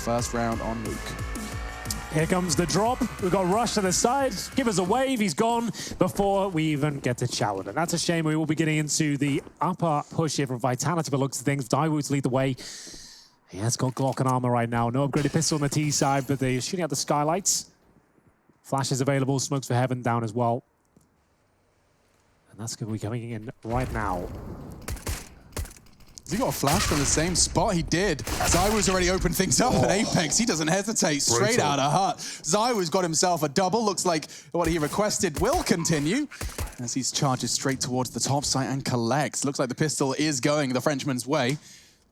first round on Nuke. Here comes the drop. We've got Rush to the side. Give us a wave. He's gone before we even get to Challenge. And that's a shame. We will be getting into the upper push here from Vitality, but looks of things. Daewoo to lead the way. He has got Glock and armor right now. No upgraded pistol on the T side, but they're shooting out the skylights. Flash is available. Smokes for Heaven down as well. And that's going to be coming in right now. Has he got a flash from the same spot? He did. Daewoo's already opened things up at Apex. He doesn't hesitate. Straight out of hut. Daewoo's got himself a double. Looks like what he requested will continue as he charges straight towards the top site and collects. Looks like the pistol is going the Frenchman's way.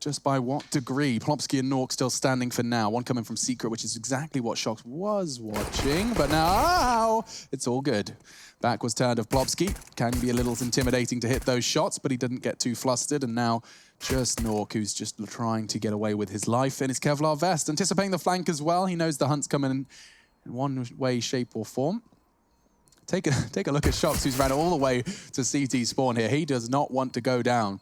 Just by what degree? Plopsky and Nuke still standing for now. One coming from Secret, which is exactly what Shox was watching. But now it's all good. Back was turned of Plopsky. Can be a little intimidating to hit those shots, but he didn't get too flustered. And now just Nuke, who's just trying to get away with his life in his Kevlar vest. Anticipating the flank as well. He knows the hunt's coming in one way, shape, or form. Take a look at Shox, who's ran all the way to CT spawn here. He does not want to go down.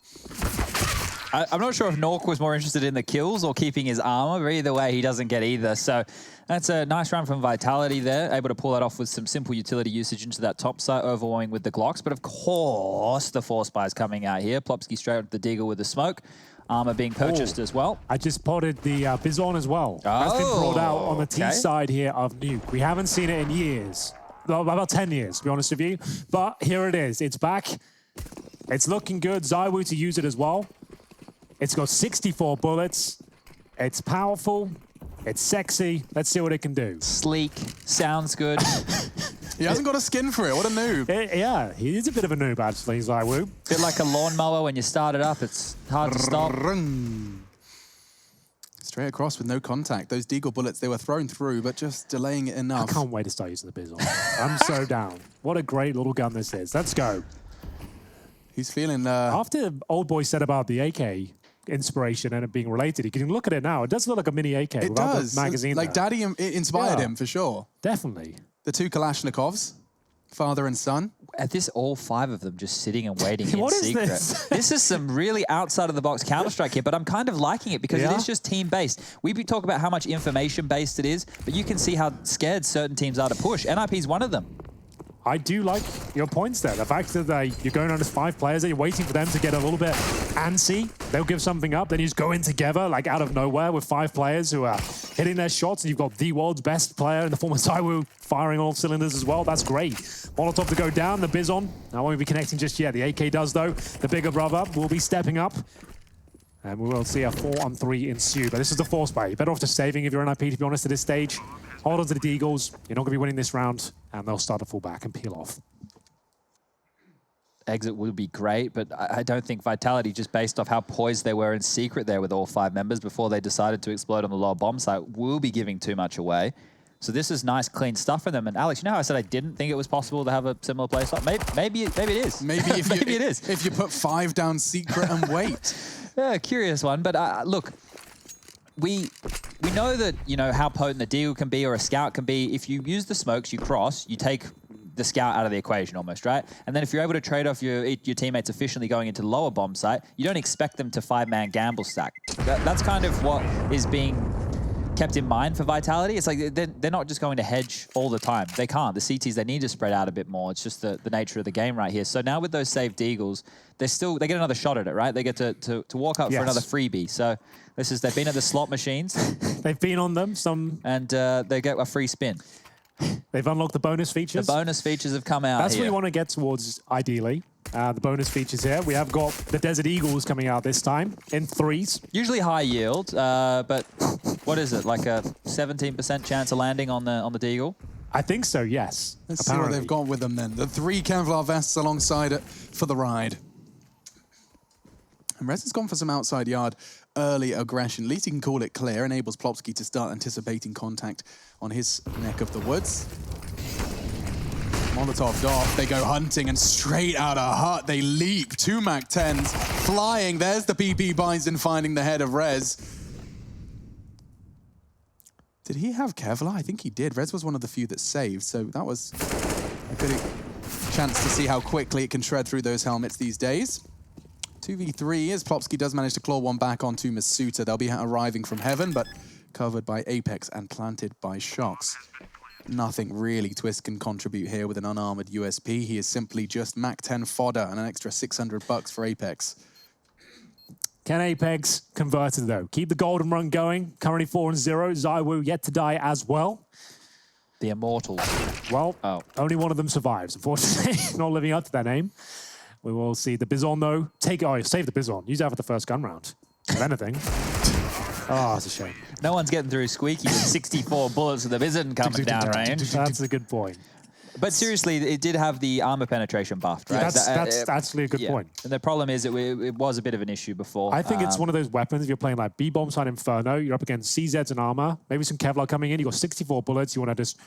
I'm not sure if Nuke was more interested in the kills or keeping his armor, but either way, he doesn't get either. So that's a nice run from Vitality there, able to pull that off with some simple utility usage into that top site, overwhelming with the Glocks. But of course, the Force Spy's coming out here. Plopsky straight up the Deagle with the smoke. Armor being purchased as well. I just spotted the Bizon as well. That's been brought out on the T side here of Nuke. We haven't seen it in years. Well, about 10 years, to be honest with you. But here it is. It's back. It's looking good. Daewoo to use it as well. It's got 64 bullets. It's powerful. It's sexy. Let's see what it can do. Sleek. Sounds good. He hasn't got a skin for it. What a noob. Yeah, he is a bit of a noob, actually, Daewoo. Bit like a lawnmower when you start it up. It's hard to stop. Straight across with no contact. Those Deagle bullets, they were thrown through, but just delaying it enough. I can't wait to start using the Bizon. I'm so down. What a great little gun this is. Let's go. He's feeling... After Old Boy said about the AK inspiration and it being related, you can look at it now. It does look like a mini AK. It does. The magazine like there. Daddy inspired him, for sure. Definitely. The two Kalashnikovs, father and son. At this, all 5 of them just sitting and waiting in What is secret. this? Is some really outside-of-the-box Counter-Strike here, but I'm kind of liking it because it is just team-based. We talk about how much information-based it is, but you can see how scared certain teams are to push. NIP is one of them. I do like your points there. The fact that you're going on as 5 players and you're waiting for them to get a little bit antsy. They'll give something up, then you just go in together, like out of nowhere, with 5 players who are hitting their shots, and you've got the world's best player in the form of Daewoo firing all cylinders as well. That's great. Molotov to go down, the Bizon. I won't be connecting just yet. The AK does, though. The bigger brother will be stepping up. And we will see a 4-on-3 ensue. But this is the Force Spy. You're better off just saving if you're NIP, to be honest, at this stage. Hold on to the Deagles. You're not going to be winning this round, and they'll start to fall back and peel off. Exit would be great, but I don't think Vitality, just based off how poised they were in secret there with all 5 members before they decided to explode on the lower bomb site, will be giving too much away. So this is nice, clean stuff for them. And Alex, you know how I said I didn't think it was possible to have a similar play stop? Maybe it is. Maybe if maybe it is. If you put 5 down secret and wait. Yeah, curious one. But look, we know that, you know, how potent the Deagle can be or a Scout can be. If you use the smokes, you cross, you take the Scout out of the equation almost, right? And then if you're able to trade off your teammates efficiently going into the lower bomb site, you don't expect them to 5-man gamble stack. That's kind of what is being kept in mind for Vitality. It's like they're not just going to hedge all the time. They can't. The CTs, they need to spread out a bit more. It's just the nature of the game right here. So now with those saved Deagles, they get another shot at it, right? They get to walk up for another freebie. So they've been at the slot machines. They've been on them, and they get a free spin. They've unlocked the bonus features. The bonus features have come out. That's what you want to get towards, ideally. The bonus features here. We have got the Desert Eagles coming out this time in 3s. Usually high yield, but what is it? Like a 17% chance of landing on the Deagle? I think so, yes. Let's see what they've got with them then. The 3 Kevlar vests alongside it for the ride. And Rez has gone for some outside yard early aggression. At least he can call it clear. Enables Plopsky to start anticipating contact on his neck of the woods. Molotov'd off, they go hunting, and straight out of hut, they leap. 2 MAC-10s flying. There's the PP Bison finding the head of Rez. Did he have Kevlar? I think he did. Rez was one of the few that saved, so that was a good chance to see how quickly it can shred through those helmets these days. 2v3 as Plopsky does manage to claw one back onto Masuta. They'll be arriving from heaven, but covered by Apex and planted by Shox. Nothing really Twist can contribute here with an unarmored USP. He is simply just Mac 10 fodder and an extra $600 for Apex. Can Apex convert it though? Keep the golden run going. Currently 4-0. ZywOo yet to die as well. The Immortals. Well, only one of them survives, unfortunately. Not living up to that name. We will see the Bizon, though. Save the Bizon. Use that for the first gun round. If anything. Oh, it's a shame. No one's getting through Squeaky with 64 bullets with the Bizon coming down range. That's a good point. But seriously, it did have the armor penetration buffed, right? That's actually a good point. And the problem is it was a bit of an issue before. I think it's one of those weapons, if you're playing like B-Bomb side Inferno, you're up against CZs and armor, maybe some Kevlar coming in, you've got 64 bullets, you want to just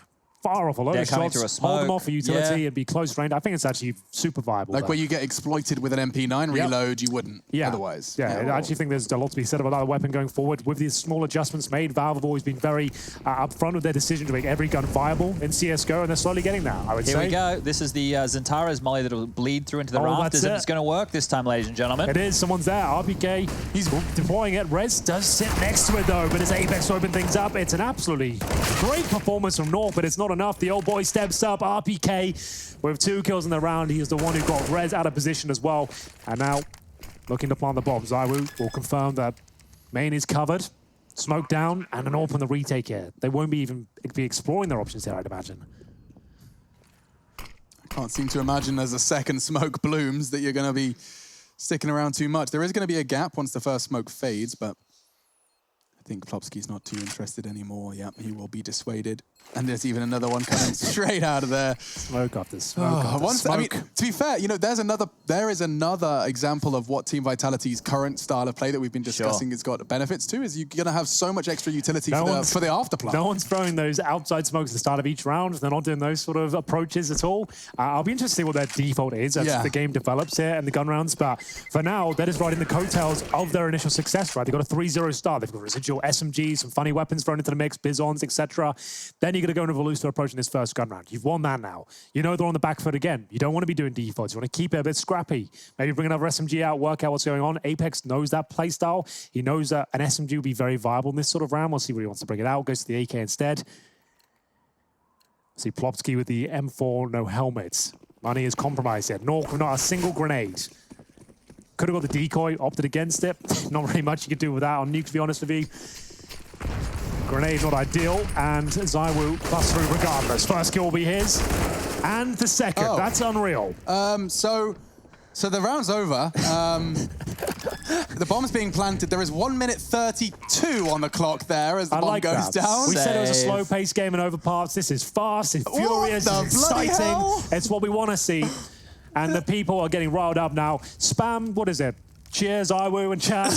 fire off a load of shots, hold them off for utility and be close range. I think it's actually super viable. Like where you get exploited with an MP9 reload, you wouldn't otherwise. Yeah, I actually think there's a lot to be said about that weapon going forward. With these small adjustments made, Valve have always been very upfront with their decision to make every gun viable in CSGO, and they're slowly getting there, I would say. Here we go. This is the Zentara's molly that will bleed through into the rafters, and it's going to work this time, ladies and gentlemen. It is. Someone's there. RPK, he's deploying it. Rez does sit next to it, though, but as Apex open things up, it's an absolutely great performance from North, but it's not enough. The old boy steps up. RPK with 2 kills in the round. He is the one who got Rez out of position as well. And now looking to plant the bomb. ZywOo will confirm that main is covered, smoke down, and an AWP on the retake here. They won't even be exploring their options here, I'd imagine. I can't seem to imagine as a second smoke blooms that you're going to be sticking around too much. There is going to be a gap once the first smoke fades, but I think Plopsky's not too interested anymore. Yep, he will be dissuaded. And there's even another one coming straight out of there. Smoke after smoke after smoke. I mean, to be fair, you know, there is another example of what Team Vitality's current style of play that we've been discussing has got benefits to, is you're going to have so much extra utility for the afterplant. No one's throwing those outside smokes at the start of each round. They're not doing those sort of approaches at all. I'll be interested to see what their default is as the game develops here and the gun rounds. But for now, they're just riding the coattails of their initial success, right? They've got a 3-0 start. They've got residual SMGs, some funny weapons thrown into the mix, Bizons, etc. Then you're going to go into Velusta approaching this first gun round. You've won that now. You know they're on the back foot again. You don't want to be doing defaults. You want to keep it a bit scrappy. Maybe bring another SMG out, work out what's going on. Apex knows that play style. He knows that an SMG will be very viable in this sort of round. We'll see where he wants to bring it out. Goes to the AK instead. See Plopsky with the M4, no helmets. Money is compromised here. Nork with not a single grenade. Could have got the decoy, opted against it. Not really much you could do with that on Nuke, to be honest with you. Grenade not ideal, and ZywOo plus through regardless. First kill will be his, and the second. That's unreal. So the round's over. The bomb's being planted. There is 1 minute 32 on the clock there as the bomb goes down. We said it was a slow-paced game in overparts. This is fast, it's furious, it's exciting. It's what we want to see. And the people are getting riled up now. Spam, what is it? Cheers, ZywOo and chat.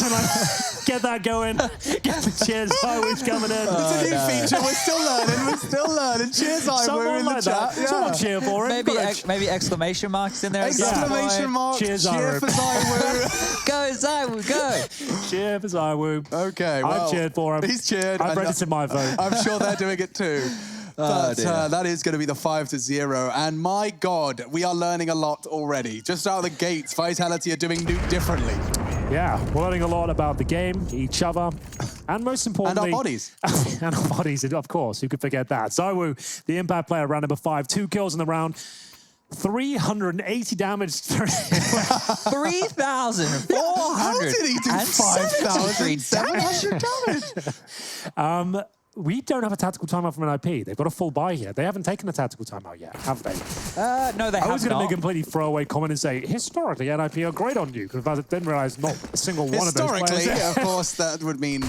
Get that going. Get the cheers, ZywOo's coming in. It's a new feature. We're still learning. Cheers, ZywOo in the chat. Yeah. Someone cheer for him. Maybe exclamation marks in there. Exclamation marks. Cheers, cheer for ZywOo. Go, ZywOo, go. Cheer for ZywOo. Okay, well, I've cheered for him. He's cheered. I've registered my vote. I'm sure they're doing it too. But that is going to be the 5-0. And my God, we are learning a lot already. Just out of the gates, Vitality are doing Nuke differently. Yeah, we're learning a lot about the game, each other, and most importantly... And our bodies. And our bodies, of course. Who could forget that? ZywOo, the impact player, round number 5. 2 kills in the round. 380 damage. 3,400. How did he do 5,700 damage? We don't have a tactical timeout from an IP. They've got a full buy here. They haven't taken a tactical timeout yet, have they? No, they haven't. I was going to make a completely throwaway comment and say, historically, NIP are great on you, because I didn't realize not a single one of those players. Historically, of course, that would mean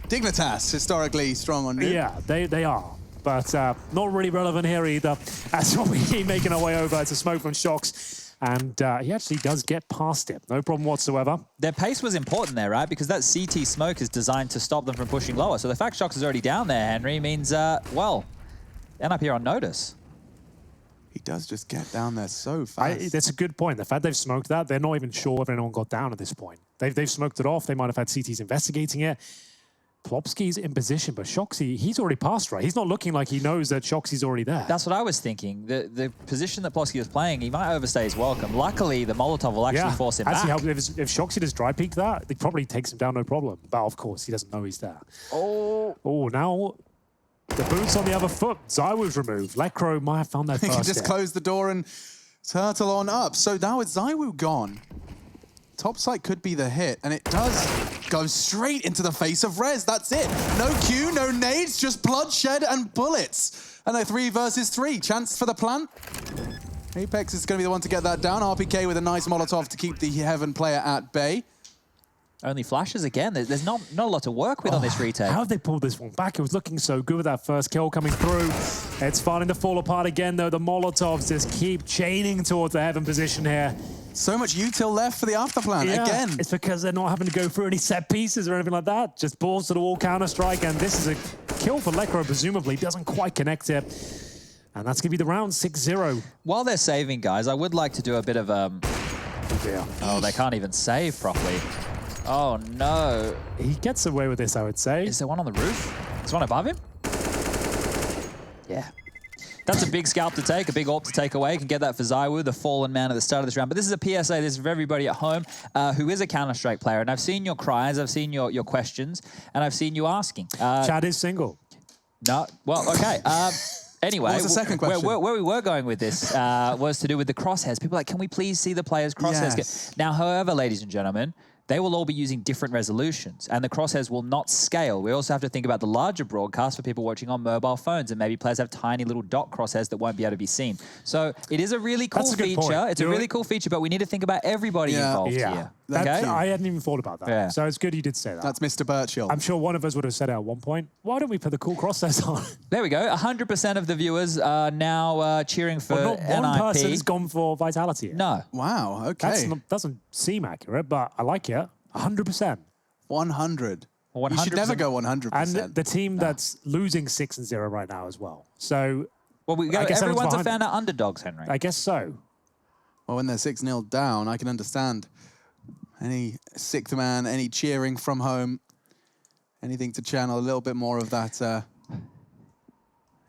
Dignitas, historically strong on you. Yeah, they are. But not really relevant here either. As we keep making our way over to smoke from Shox. And he actually does get past it. No problem whatsoever. Their pace was important there, right? Because that CT smoke is designed to stop them from pushing lower. So the fact Shox is already down there, Henry, means, well, NIP are on notice. He does just get down there so fast. That's a good point. The fact they've smoked that, they're not even sure if anyone got down at this point. They've smoked it off. They might have had CTs investigating it. Plopsky's in position, but Shoxy, he's already passed, right? He's not looking like he knows that Shoxy's already there. That's what I was thinking. The position that Plopsky was playing, he might overstay his welcome. Luckily, the Molotov will actually force him back. If Shoxy just dry peek that, it probably takes him down no problem. But of course, he doesn't know he's there. Oh, now the boot's on the other foot. ZywOo's removed. Lekro might have found that first. He can just close the door and turtle on up. So now with ZywOo gone, top site could be the hit, and it does go straight into the face of Rez. That's it. No Q, no nades, just bloodshed and bullets. And a 3 versus 3. Chance for the plant. Apex is going to be the one to get that down. RPK with a nice Molotov to keep the Heaven player at bay. Only flashes again. There's not a lot to work with on this retake. How have they pulled this one back? It was looking so good with that first kill coming through. It's starting to fall apart again, though. The Molotovs just keep chaining towards the Heaven position here. So much util left for the afterplan again. It's because they're not having to go through any set pieces or anything like that. Just balls to the wall Counter-Strike, and this is a kill for Lekro, presumably. Doesn't quite connect it. And that's going to be the round, 6-0. While they're saving, guys, I would like to do a bit of... Oh, they can't even save properly. Oh, no. He gets away with this, I would say. Is there one on the roof? Is there one above him? Yeah. That's a big scalp to take, a big AWP to take away. You can get that for ZywOo, the fallen man at the start of this round. But this is a PSA. This is for everybody at home who is a Counter-Strike player. And I've seen your cries, I've seen your questions, and I've seen you asking. Chad is single. No. Well, okay. Anyway, what was the second question? Where we were going with this was to do with the crosshairs. People are like, can we please see the players' crosshairs? Yes. Now, however, ladies and gentlemen, they will all be using different resolutions, and the crosshairs will not scale. We also have to think about the larger broadcast for people watching on mobile phones, and maybe players have tiny little dot crosshairs that won't be able to be seen. So it is a really cool feature. It's a really cool feature, but we need to think about everybody involved here. Okay? I hadn't even thought about that. Yeah. So it's good you did say that. That's Mr. Birchill. I'm sure one of us would have said it at one point, why don't we put the cool crosshairs on? There we go. 100% of the viewers are now cheering for not NIP. one person's gone for Vitality yet. No. Wow, okay. That doesn't seem accurate, but I like it. 100%. 100. 100%. You should never go 100%. And the team that's losing 6-0 right now as well. So, Well, everyone's a fan of underdogs, Henry. I guess so. Well, when they're 6-0 down, I can understand any sixth man, any cheering from home, anything to channel a little bit more of that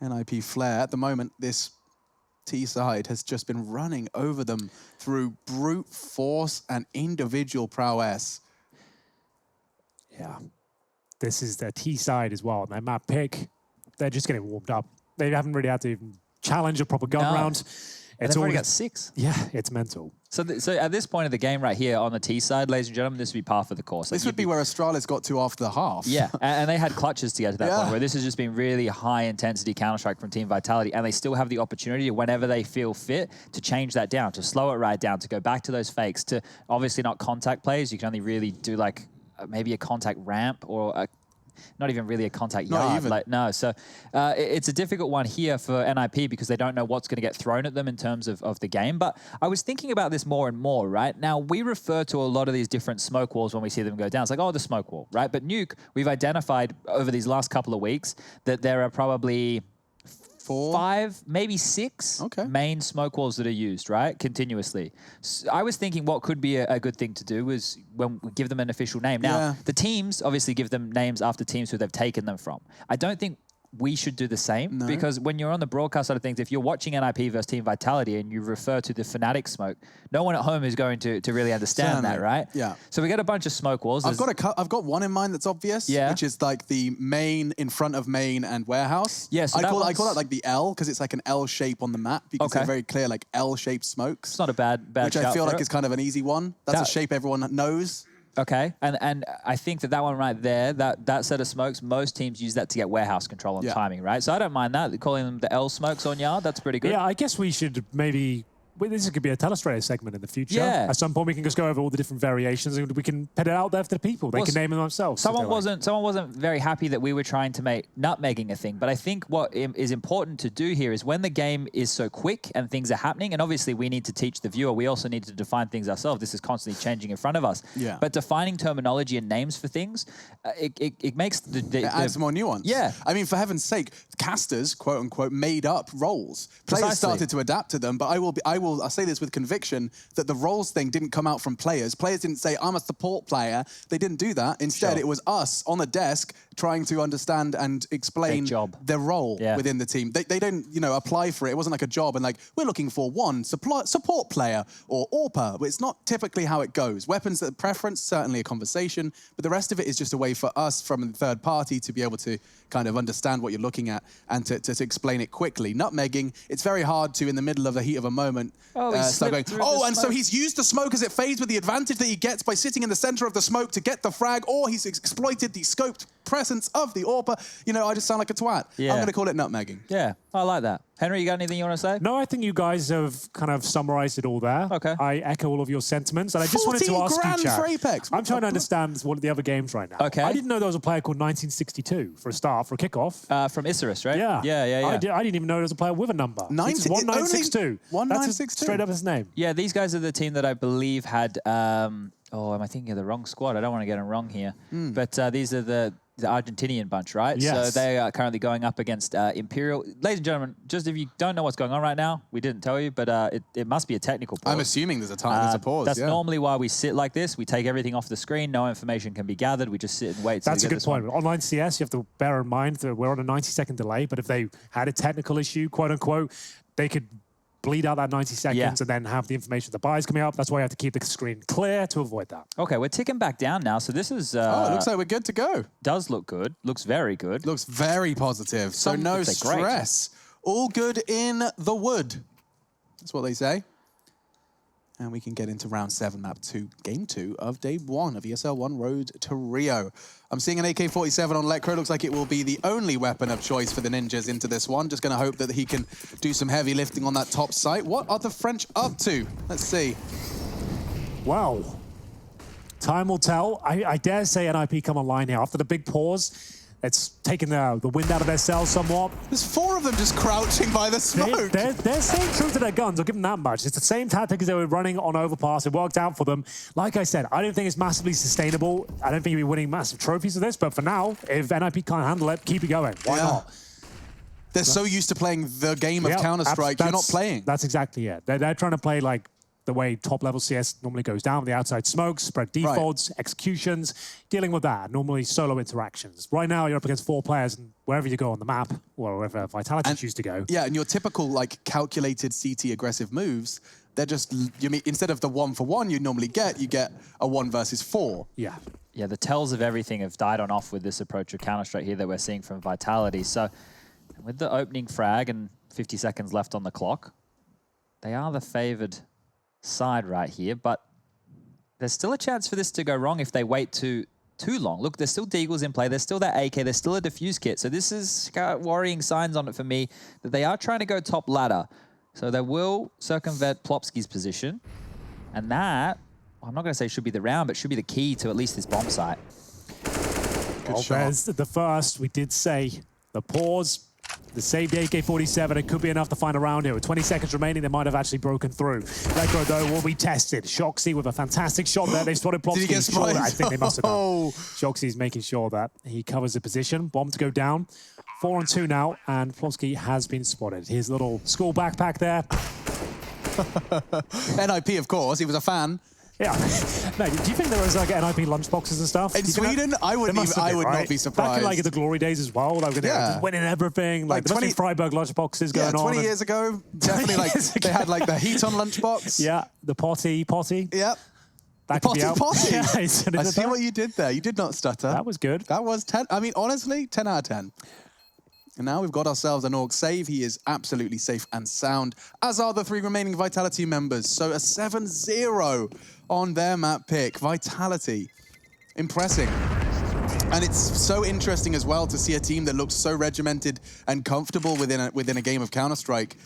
NIP flair. At the moment, this T side has just been running over them through brute force and individual prowess. Yeah. This is their T side as well. And their map pick, they're just getting warmed up. They haven't really had to even challenge a proper gun round. They've already got 6. Yeah, it's mental. So at this point of the game right here on the T side, ladies and gentlemen, this would be par for the course. This would be where Astralis got to after the half. Yeah, and they had clutches to get to that point where this has just been really high-intensity Counter-Strike from Team Vitality, and they still have the opportunity, whenever they feel fit, to change that down, to slow it right down, to go back to those fakes, to obviously not contact plays. You can only really do like maybe a contact ramp or not even really a contact yard. Like, no, so it's a difficult one here for NIP because they don't know what's going to get thrown at them in terms of the game. But I was thinking about this more and more, right? Now, we refer to a lot of these different smoke walls when we see them go down. It's like, oh, the smoke wall, right? But Nuke, we've identified over these last couple of weeks that there are probably 5, maybe 6 main smoke walls that are used, right? Continuously. So I was thinking what could be a good thing to do is when we give them an official name. Now, the teams obviously give them names after teams who they've taken them from. I don't think we should do the same because when you're on the broadcast side of things, if you're watching NIP versus Team Vitality and you refer to the Fnatic smoke, no one at home is going to really understand that, right? Yeah. So we get a bunch of smoke walls. I've got one in mind that's obvious, which is like the main in front of main and warehouse. Yeah, so I call that like the L because it's like an L shape on the map because they're very clear like L-shaped smokes. It's not a bad which I feel like is kind of an easy one. That's a shape everyone knows. Okay, and I think that one right there, that set of smokes, most teams use that to get warehouse control and timing, right? So I don't mind that, calling them the L smokes on yard, that's pretty good. Yeah, I guess we should maybe... This could be a Telestrator segment in the future. Yeah. At some point, we can just go over all the different variations and we can put it out there for the people. They can name them themselves. Someone wasn't very happy that we were trying to make nutmegging a thing. But I think what is important to do here is when the game is so quick and things are happening, and obviously we need to teach the viewer, we also need to define things ourselves. This is constantly changing in front of us. Yeah. But defining terminology and names for things, it makes it adds more nuance. Yeah. I mean, for heaven's sake, casters, quote unquote, made up roles. Players started to adapt to them, but I will I'll say this with conviction, that the roles thing didn't come out from players. Players didn't say, I'm a support player. They didn't do that. Instead, it was us on the desk trying to understand and explain their role within the team. They don't, apply for it. It wasn't like a job and like, we're looking for one support player or AWPer. But it's not typically how it goes. Weapons at preference, certainly a conversation, but the rest of it is just a way for us from the third party to be able to kind of understand what you're looking at and to explain it quickly. Nutmegging, it's very hard to, in the middle of the heat of a moment, start going, so he's used the smoke as it fades with the advantage that he gets by sitting in the center of the smoke to get the frag, or he's exploited the scoped presence of the AWPer. I just sound like a twat. I'm going to call it nutmegging. Yeah, I like that. Henry, you got anything you want to say? No, I think you guys have kind of summarized it all there. Okay. I echo all of your sentiments, and I just wanted to ask you, Chad, for Apex. I'm trying to understand one of the other games right now. Okay. I didn't know there was a player called 1962 for a start, for a kickoff. From Isurus, right? Yeah. I didn't even know there was a player with a number. It's 1962. 1962. That's straight up his name. Yeah, these guys are the team that I believe had... am I thinking of the wrong squad? I don't want to get them wrong here. But these are the Argentinian bunch, right? Yes. So they are currently going up against Imperial. Ladies and gentlemen, just if you don't know what's going on right now, we didn't tell you, but it must be a technical pause. I'm assuming there's a pause. That's normally why we sit like this. We take everything off the screen. No information can be gathered. We just sit and wait. That's a good point. Online CS, you have to bear in mind that we're on a 90-second delay, but if they had a technical issue, quote unquote, they could bleed out that 90 seconds and then have the information the buyers coming up. That's why you have to keep the screen clear to avoid that. Okay, we're ticking back down now. So this is... it looks like we're good to go. Does look good. Looks very good. Looks very positive. So no stress. All good in the wood. That's what they say. And we can get into round 7, map 2, game 2 of day 1 of ESL 1 Road to Rio. I'm seeing an AK-47 on Lekro. Looks like it will be the only weapon of choice for the Ninjas into this one. Just going to hope that he can do some heavy lifting on that top site. What are the French up to? Let's see. Well, time will tell. I dare say NIP come online here after the big pause. It's taken the wind out of their sails somewhat. There's 4 of them just crouching by the smoke. They're staying true to their guns. I'll give them that much. It's the same tactic as they were running on Overpass. It worked out for them. Like I said, I don't think it's massively sustainable. I don't think you'll be winning massive trophies of this. But for now, if NIP can't handle it, keep it going. Why not? They're so used to playing the game of Counter-Strike, you're not playing. That's exactly it. They're trying to play like the way top-level CS normally goes down, the outside smokes, spread defaults, executions, dealing with that, normally solo interactions. Right now, you're up against 4 players, and wherever you go on the map, or wherever Vitality choose to go. Yeah, and your typical, like, calculated CT aggressive moves, they're just, instead of the 1-for-1 you normally get, you get a 1 versus 4. Yeah. Yeah, the tells of everything have died on off with this approach of Counter-Strike here that we're seeing from Vitality. So, with the opening frag and 50 seconds left on the clock, they are the favored side right here, but there's still a chance for this to go wrong if they wait too long. Look, there's still Deagles in play, there's still that AK, there's still a defuse kit, so this is got worrying signs on it for me that they are trying to go top ladder. So they will circumvent Plopsky's position, and that, I'm not going to say should be the round, but should be the key to at least this bomb site. Well, there's the first. We did say the pause. The saved AK-47, it could be enough to find a round here. With 20 seconds remaining, they might have actually broken through. Lekro, though, will be tested. Shoxy with a fantastic shot there. They've spotted Plopsky. Did he get spotted? I think they must have done. Shoxy's making sure that he covers the position. Bomb to go down. 4-on-2 now, and Plopsky has been spotted. His little school backpack there. NIP, of course. He was a fan. Yeah. No, do you think there was like NIP lunchboxes and stuff? In Sweden, I would not be surprised. Back in like the glory days as well, like just winning everything. Like 20 Freiburg lunchboxes going on. 20 years ago, definitely like they had like the heat on lunchbox. Yeah, the potty. Yep. That potty. Yeah, I see what you did there. You did not stutter. That was good. That was 10. I mean, honestly, 10 out of 10. And now we've got ourselves an Orc save. He is absolutely safe and sound, as are the 3 remaining Vitality members. So a 7-0 on their map pick. Vitality. Impressing. And it's so interesting as well to see a team that looks so regimented and comfortable within a game of Counter-Strike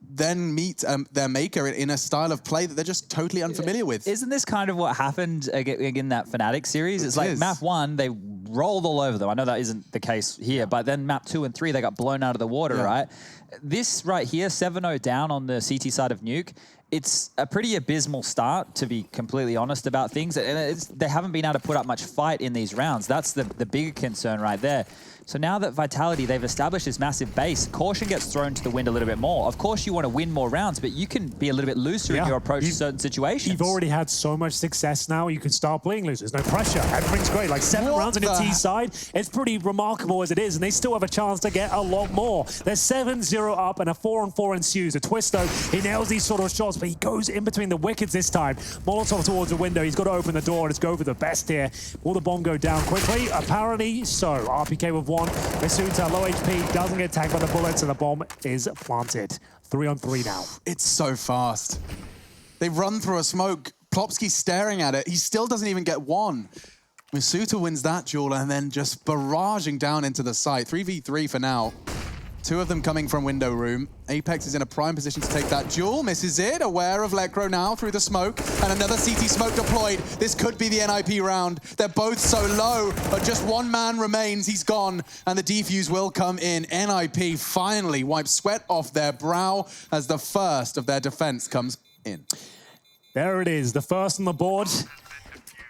then meet their maker in a style of play that they're just totally unfamiliar with. Isn't this kind of what happened in that Fnatic series? It's like map 1, they rolled all over them. I know that isn't the case here, but then map 2 and 3, they got blown out of the water, right? This right here, 7-0 down on the CT side of Nuke, it's a pretty abysmal start, to be completely honest about things. And they haven't been able to put up much fight in these rounds. That's the bigger concern right there. So now that Vitality, they've established this massive base, caution gets thrown to the wind a little bit more. Of course, you want to win more rounds, but you can be a little bit looser in your approach to certain situations. You've already had so much success now, you can start playing loose. There's no pressure. Everything's great. Like 7 rounds on your T side. It's pretty remarkable as it is, and they still have a chance to get a lot more. They're 7-0 up, and a 4-on-4 ensues. A Twisto, he nails these sort of shots, but he goes in between the wickets this time. Molotov towards the window. He's got to open the door. Let's go for the best here. Will the bomb go down quickly? Apparently so. RPK with 1. Masuta, low HP, doesn't get tagged by the bullets, and the bomb is planted. 3-on-3 now. It's so fast. They run through a smoke. Plopsky's staring at it. He still doesn't even get one. Masuta wins that duel and then just barraging down into the site. 3v3 for now. 2 of them coming from window room. Apex is in a prime position to take that duel. Misses it. Aware of Lekro now through the smoke. And another CT smoke deployed. This could be the NIP round. They're both so low, but just one man remains. He's gone. And the defuse will come in. NIP finally wipes sweat off their brow as the first of their defense comes in. There it is, the first on the board.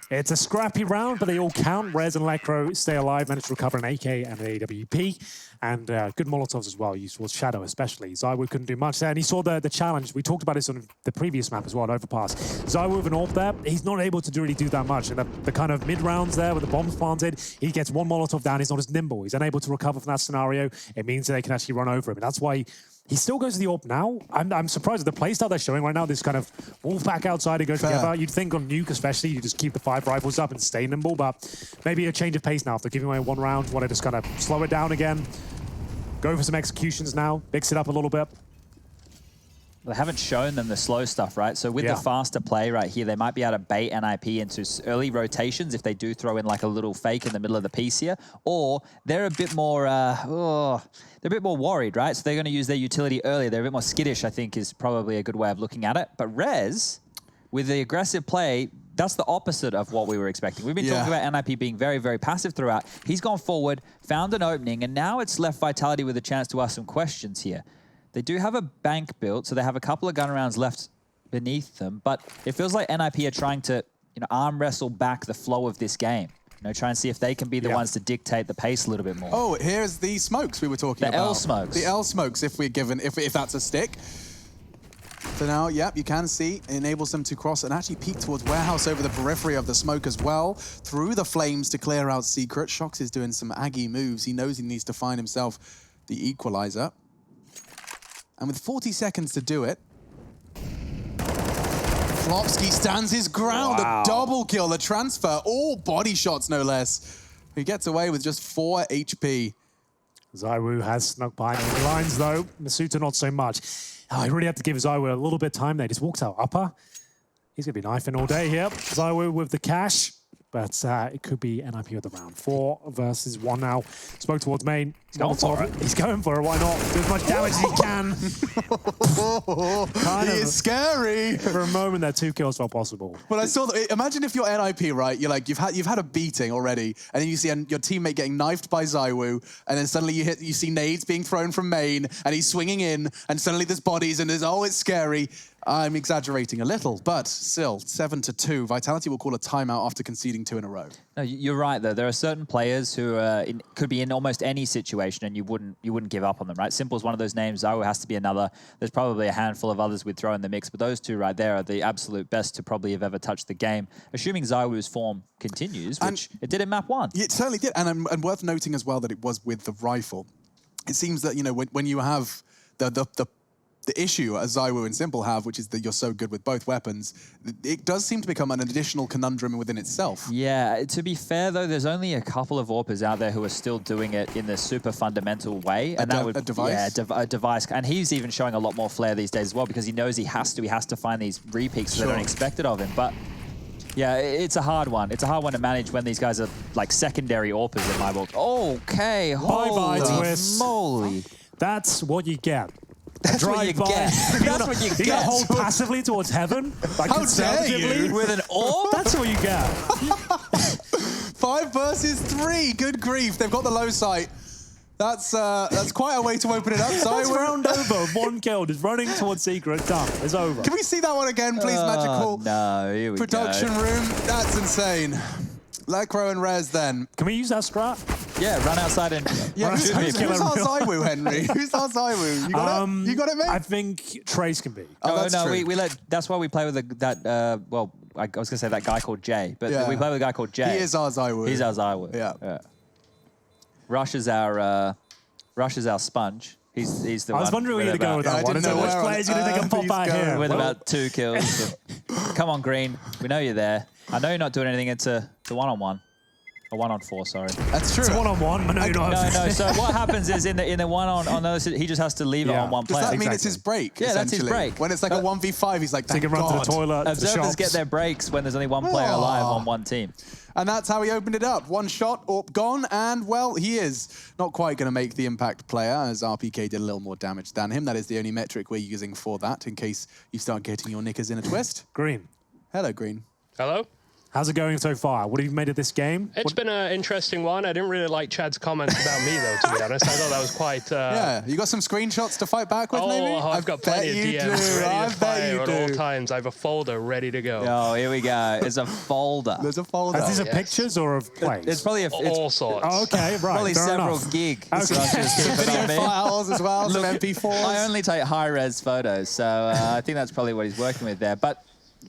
It's a scrappy round, but they all count. Rez and Lekro stay alive, managed to recover an AK and an AWP. And good Molotovs as well, used towards Shadow especially. Zywoo couldn't do much there, and he saw the challenge. We talked about this on the previous map as well, Overpass. Zywoo with an AWP there, he's not able to really do that much. In the kind of mid-rounds there with the bombs planted, he gets one Molotov down, he's not as nimble. He's unable to recover from that scenario. It means that they can actually run over him, and that's why he still goes to the AWP now. I'm surprised at the playstyle they're showing right now, this kind of wolf back outside and go together. You'd think on Nuke especially, you just keep the 5 rifles up and stay nimble, but maybe a change of pace now. If they're giving away 1 round, want to just kind of slow it down again. Go for some executions now, mix it up a little bit. They haven't shown them the slow stuff, right? So with the faster play right here, they might be able to bait NIP into early rotations if they do throw in like a little fake in the middle of the piece here. Or they're a bit more, they're a bit more worried, right? So they're going to use their utility earlier. They're a bit more skittish, I think, is probably a good way of looking at it. But Rez, with the aggressive play, that's the opposite of what we were expecting. We've been talking about NIP being very, very passive throughout. He's gone forward, found an opening, and now it's left Vitality with a chance to ask some questions here. They do have a bank built, so they have a couple of gun rounds left beneath them, but it feels like NIP are trying to, arm wrestle back the flow of this game. Try and see if they can be the ones to dictate the pace a little bit more. Oh, here's the smokes we were talking about. The L smokes. The L smokes, if we're given, if that's a stick. So now, you can see, it enables them to cross and actually peek towards Warehouse over the periphery of the smoke as well, through the flames to clear out Secret. Shox is doing some Aggie moves. He knows he needs to find himself the equalizer. And with 40 seconds to do it, Flopsky stands his ground. A double kill, the transfer, all body shots no less. He gets away with just 4 HP. Zywoo has snuck behind the lines though. Masuta not so much. Oh, I really have to give Zywoo a little bit of time there. Just walks out upper. He's going to be knifing all day here. Zywoo with the cash. But it could be NIP of the round. 4 versus 1 now. Smoke towards main. He's going for it. He's going for it. Why not? Do as much damage as he can. He is scary. For a moment, that 2 kills felt possible. Well, I saw that. Imagine if you're NIP, right? You're like you've had a beating already, and then you see your teammate getting knifed by Zywoo, and then suddenly you see nades being thrown from main, and he's swinging in, and suddenly there's bodies, and it's scary. I'm exaggerating a little, but still, 7-2. Vitality will call a timeout after conceding 2 in a row. No, you're right, though. There are certain players who could be in almost any situation, and you wouldn't give up on them, right? Simple is one of those names. Zywoo has to be another. There's probably a handful of others we'd throw in the mix, but those 2 right there are the absolute best to probably have ever touched the game. Assuming Zywoo's form continues, which it did in map 1. It certainly did, and worth noting as well that it was with the rifle. It seems that when you have the issue, as Zywoo and Simple have, which is that you're so good with both weapons, it does seem to become an additional conundrum within itself. Yeah, to be fair, though, there's only a couple of AWPers out there who are still doing it in the super fundamental way. And that would, a device? Yeah, a device. And he's even showing a lot more flair these days as well, because he knows he has to find these repeats that they don't expect it of him. But yeah, it's a hard one. It's a hard one to manage when these guys are like secondary AWPers in my book. Okay, holy moly. That's what you get. That's what you get. That's what you get. You gotta hold passively towards heaven. Like How dare you? With an AWP? That's what you get. 5 versus 3. Good grief. They've got the low sight. That's quite a way to open it up. So That's round over. 1 kill, just running towards Secret. Done. It's over. Can we see that one again, please, Magical? No, here we Production go. room. That's insane. Lekro and Rez then. Can we use that strat? Yeah, run outside and Yeah, who's shoot me. our Zywoo, Henry? Who's our Zywoo? You got it? You got it, mate? I think Trace can be. Oh, that's no, true. we let. That's why we play with well, I was gonna say that guy called Jay, but Yeah. we play with a guy called Jay. He is our Zywoo. He's our Zywoo. Yeah. Rush is our sponge. He's the one. I was wondering where you're going with Yeah, I that one. didn't know Which where player's going to take a pop he's out going. here? with Well, about 2 kills. Come on, Green. We know you're there. I know you're not doing anything. It's a one-on-1. A 1-on-4, sorry. That's true. it's one-on-one. No, you're not. No. So what happens is in the one-on those, he just has to leave it Yeah. on one Does player. that mean it's his break? Yeah, that's his essentially? break. When it's like a 1v5, he's like, So he thank can run to God. the toilet, to the Observers shops. get their breaks when there's only one player alive on one team. And that's how he opened it up. 1 shot, Orp gone, and, well, he is not quite going to make the impact player, as RPK did a little more damage than him. That is the only metric we're using for that, in case you start getting your knickers in a twist. Green. Hello, Green. Hello? How's it going so far? What have you made of this game? It's been an interesting one. I didn't really like Chad's comments about me, though, to be honest. I thought that was quite... Yeah, you got some screenshots to fight back with, maybe? I've got plenty of DMs ready to fire at all times. I have a folder ready to go. Oh, here we go. It's a folder. There's a folder. Are these yes. pictures or of plays? It's probably All sorts. Oh, okay, right. probably fair several enough. gig. Okay. Some video files as well, some MP4s. I only take high-res photos, so I think that's probably what he's working with there. But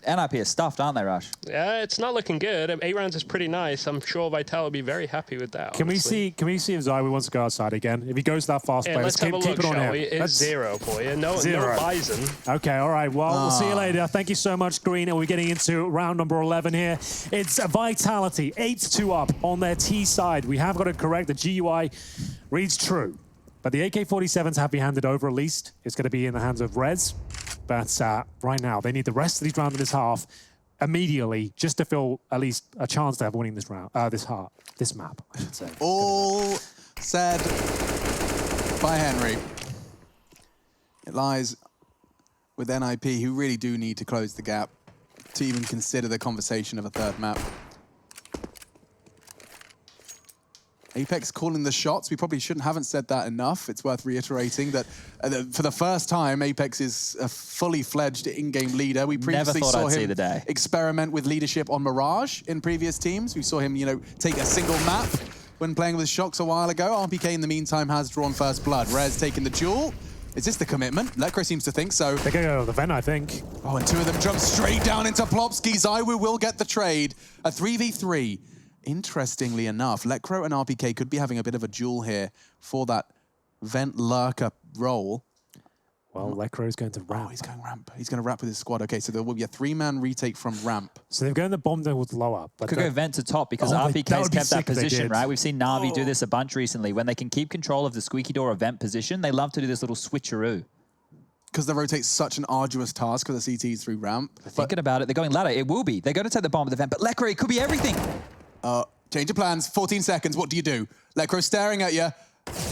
NIP are stuffed, aren't they, Rush? Yeah, it's not looking good. 8 rounds is pretty nice. I'm sure Vital will be very happy with that. Can we honestly. see if Zywoo wants to go outside again? If he goes that fast, Yeah, play, let's have a keep look, it on shall him. we? It's Let's- 0 for you. No, Zero. no Bison. Okay, all right. Well, we'll see you later. Thank you so much, Green. And we're getting into round number 11 here. It's Vitality, 8-2 up on their T side. We have got it correct. The GUI reads true. But the AK-47s have been handed over, at least. It's going to be in the hands of Rez. But right now, they need the rest of these rounds in this half immediately just to feel at least a chance to have winning this round, this map, I should say. All said by Henry. It lies with NIP, who really do need to close the gap to even consider the conversation of a third map. Apex calling the shots. We probably haven't said that enough. It's worth reiterating that for the first time, Apex is a fully fledged in-game leader. We previously thought saw I'd see him the day. experiment with leadership on Mirage in previous teams. We saw him, take a single map when playing with Shox a while ago. RPK, in the meantime, has drawn first blood. Rez taking the duel. Is this the commitment? Lekro seems to think so. They're going to go to the vent, I think. Oh, and 2 of them jump straight down into Plopsky. Zywoo will get the trade. A 3v3. Interestingly enough, Lekro and RPK could be having a bit of a duel here for that vent lurker role. Well, Lekro's going to ramp. Oh, he's going ramp. He's going to ramp with his squad. Okay, so there will be a 3-man retake from ramp. So they're going the bomb towards lower. But Could go vent to top because that RPK's would be kept that sick if they position, did. right? We've seen Na'Vi do this a bunch recently. When they can keep control of the squeaky door event position, they love to do this little switcheroo. Because the rotate's such an arduous task for the CTs through ramp. Thinking about it, they're going ladder. It will be. They're going to take the bomb at the vent, but Lekro, it could be everything. Change of plans, 14 seconds, what do you do? Lekro staring at you.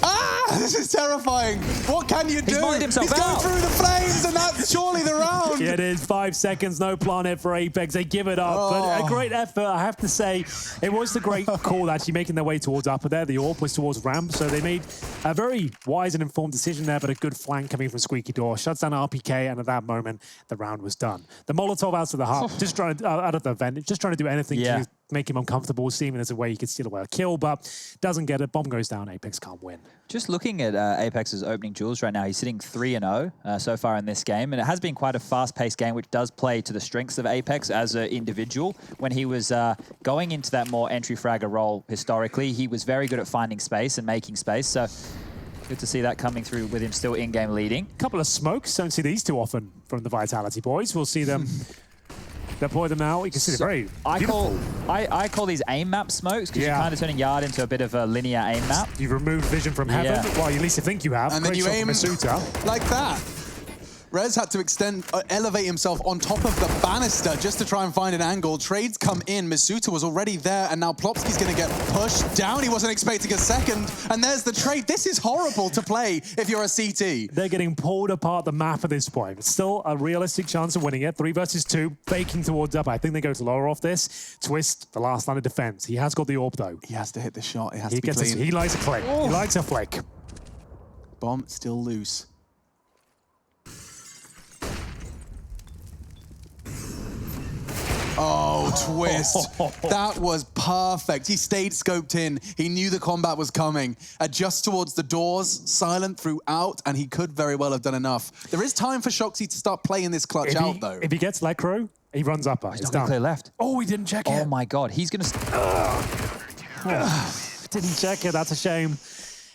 Ah, this is terrifying. What can you do? He's volleyed himself He's out. going through the flames, and that's surely the round. Yeah, it is 5 seconds, no plan hit for Apex. They give it up, but a great effort, I have to say. It was the great call actually making their way towards upper there. The AWP was towards ramp, so they made a very wise and informed decision there, but a good flank coming from Squeaky Door. Shuts down RPK, and at that moment, the round was done. The Molotov out of the hub, just trying to, out of the vent, just trying to do anything to make him uncomfortable, seeming as a way he could steal away a kill, but doesn't get it. Bomb goes down, Apex can't win. Just looking at Apex's opening duels right now, he's sitting 3-0 so far in this game, and it has been quite a fast-paced game, which does play to the strengths of Apex as an individual. When he was going into that more entry-fragger role historically, he was very good at finding space and making space, so good to see that coming through with him still in-game leading. Couple of smokes, don't see these too often from the Vitality boys. We'll see them deploy them now. You can see they're very beautiful. I call these aim map smokes because you're kind of turning Yard into a bit of a linear aim map. You've removed vision from heaven. Yeah. Well, at least you think you have. And then Great you shot aim from Masuta. like that. Rez had to elevate himself on top of the banister just to try and find an angle. Trades come in. Misuta was already there, and now Plopski's going to get pushed down. He wasn't expecting a second, and there's the trade. This is horrible to play if you're a CT. They're getting pulled apart the map at this point. Still a realistic chance of winning it. 3 versus 2, faking towards up. I think they go to lower off this. Twist, the last line of defense. He has got the AWP, though. He has to hit the shot. It has to be clean. He likes a flick. He likes a flick. Bomb still loose. Oh, Twist. That was perfect. He stayed scoped in. He knew the combat was coming. Adjust towards the doors, silent throughout, and he could very well have done enough. There is time for Shoxy to start playing this clutch out, though. If he gets Lecro, he runs up. He's not going to clear left. Oh, he didn't check it. Oh, my God. He's going to... Didn't check it. That's a shame.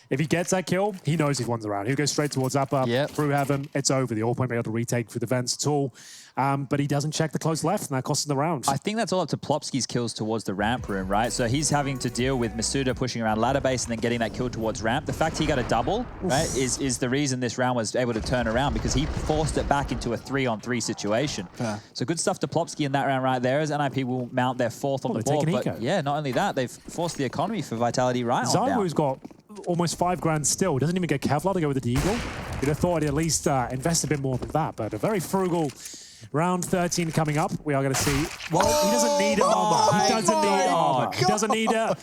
If he gets that kill, he knows he wins the round. He'll go straight towards upper, through heaven. It's over. The AWP won't be able to retake through the vents at all. But he doesn't check the close left, and that costs him the round. I think that's all up to Plopski's kills towards the ramp room, right? So he's having to deal with Masuda pushing around ladder base and then getting that kill towards ramp. The fact he got a double, right, is the reason this round was able to turn around, because he forced it back into a 3-on-3 situation. So good stuff to Plopski in that round right there, as NIP will mount their 4th on the board. But yeah, not only that, they've forced the economy for Vitality right on down. Zywo's got almost 5 grand still. Doesn't even get Kevlar to go with the Deagle. You'd have thought he'd at least invest a bit more than that, but a very frugal round 13 coming up. We are going to see. Well, he doesn't need armor. He doesn't need armor. He doesn't need it.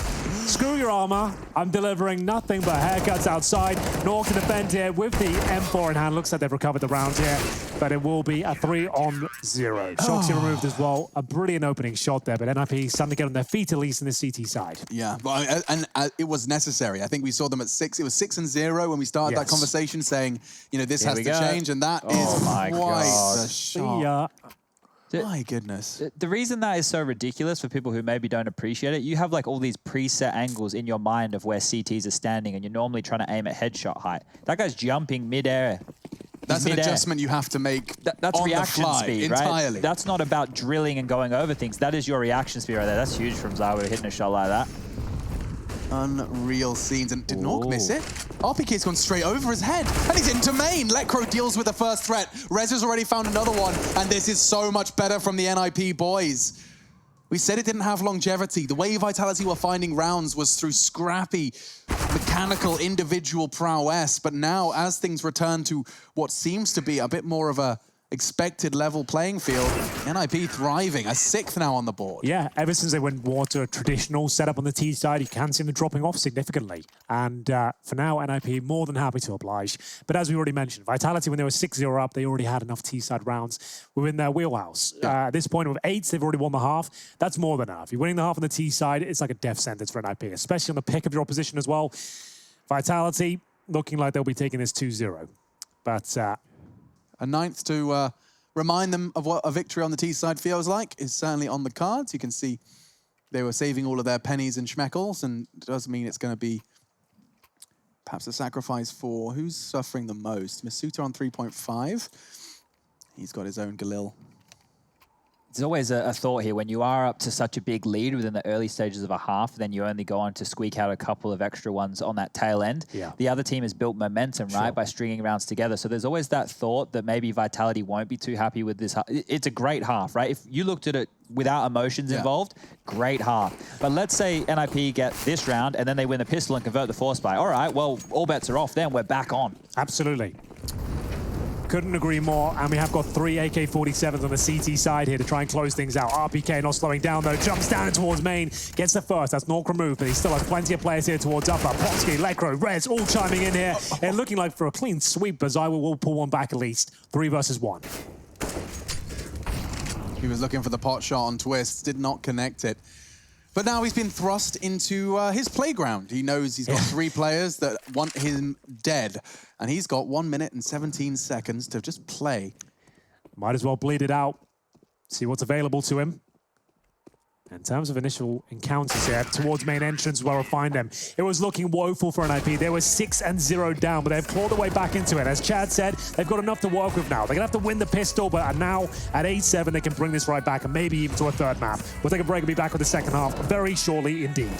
Screw your armor. I'm delivering nothing but haircuts outside. Nuke can defend here with the M4 in hand. Looks like they've recovered the round here, but it will be a 3-on-0. Shoxy removed as well. A brilliant opening shot there, but NIP starting to get on their feet, at least in the CT side. Yeah, well, and it was necessary. I think we saw them at 6. It was 6-0 when we started that conversation, saying, you know, this has to change, and that is quite the shot. My goodness. The reason that is so ridiculous for people who maybe don't appreciate it, you have like all these preset angles in your mind of where CTs are standing, and you're normally trying to aim at headshot height. That guy's jumping mid-air. That's an adjustment you have to make that's on reaction the fly, speed, entirely. Right? That's not about drilling and going over things. That is your reaction speed right there. That's huge from Zywo hitting a shot like that. Unreal scenes. And did Nuke miss it? RPK's gone straight over his head, and he's into main. Lecro deals with the first threat. Rez has already found another one, and this is so much better from the NIP boys. We said it didn't have longevity. The way Vitality were finding rounds was through scrappy, mechanical, individual prowess. But now, as things return to what seems to be a bit more of a expected level playing field, NIP thriving, a 6th now on the board. Yeah, ever since they went more to a traditional setup on the T side, you can see them dropping off significantly. And for now, NIP more than happy to oblige. But as we already mentioned, Vitality, when they were 6-0 up, they already had enough T side rounds within their wheelhouse. At this point, with 8s, they've already won the half. That's more than enough. You're winning the half on the T side, it's like a death sentence for NIP, especially on the pick of your opposition as well. Vitality looking like they'll be taking this 2-0. But a 9th to remind them of what a victory on the T side feels like is certainly on the cards. You can see they were saving all of their pennies and schmeckles, and it does mean it's going to be perhaps a sacrifice for who's suffering the most. Masuta on 3.5. He's got his own Galil. There's always a thought here. When you are up to such a big lead within the early stages of a half, then you only go on to squeak out a couple of extra ones on that tail end. The other team has built momentum, right, by stringing rounds together. So there's always that thought that maybe Vitality won't be too happy with this. It's a great half, right? If you looked at it without emotions involved, great half. But let's say NIP get this round and then they win the pistol and convert the force buy. All right, well, all bets are off then. We're back on. Absolutely. Couldn't agree more, and we have got 3 AK-47s on the CT side here to try and close things out. RPK not slowing down though, jumps down towards main, gets the first. That's Nuke removed, but he still has plenty of players here towards upper. Plopski, Lecro, Rez all chiming in here, and looking like for a clean sweep, but Zywo will pull one back at least. 3 versus 1. He was looking for the pot shot on Twist, did not connect it. But now he's been thrust into his playground. He knows he's got 3 players that want him dead. And he's got 1 minute and 17 seconds to just play. Might as well bleed it out. See what's available to him. In terms of initial encounters here, towards main entrance where we'll find them. It was looking woeful for NIP. They were 6-0 down, but they've clawed their way back into it. As Chad said, they've got enough to work with now. They're going to have to win the pistol, but now at 8-7, they can bring this right back and maybe even to a 3rd map. We'll take a break and be back with the second half very shortly indeed.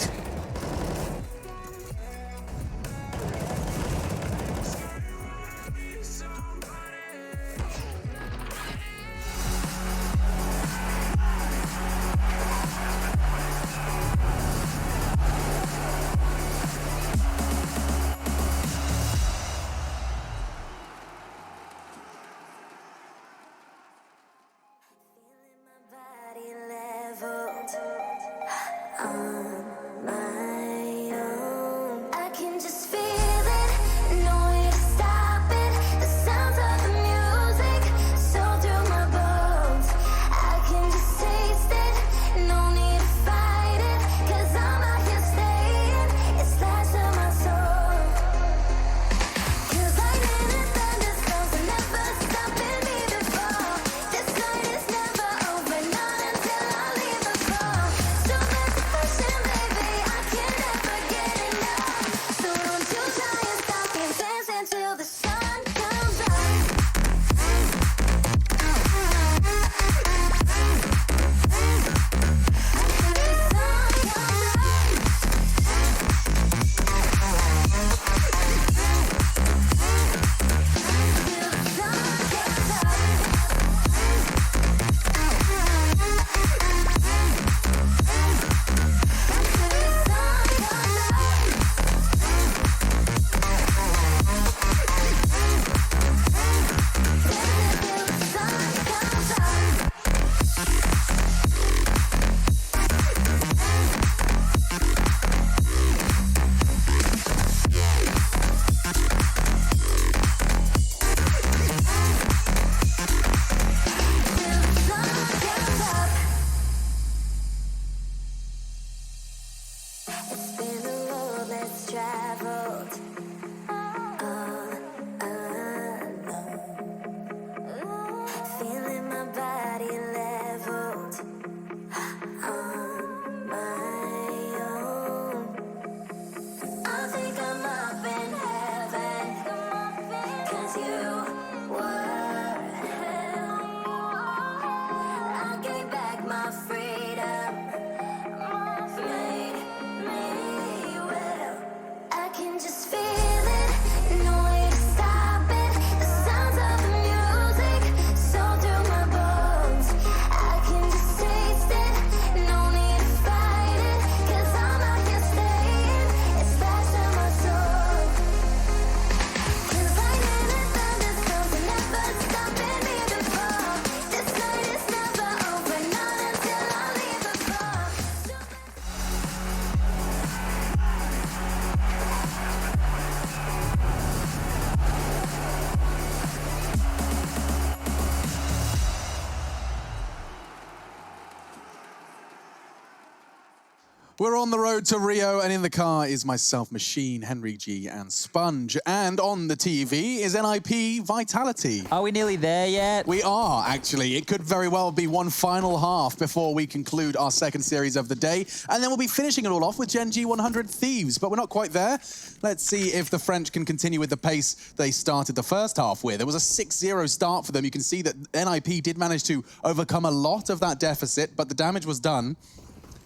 We're on the road to Rio, and in the car is myself, Machine, Henry G, and Sponge. And on the TV is NIP Vitality. Are we nearly there yet? We are, actually. It could very well be one final half before we conclude our second series of the day. And then we'll be finishing it all off with Gen G 100 Thieves, but we're not quite there. Let's see if the French can continue with the pace they started the first half with. It was a 6-0 start for them. You can see that NIP did manage to overcome a lot of that deficit, but the damage was done.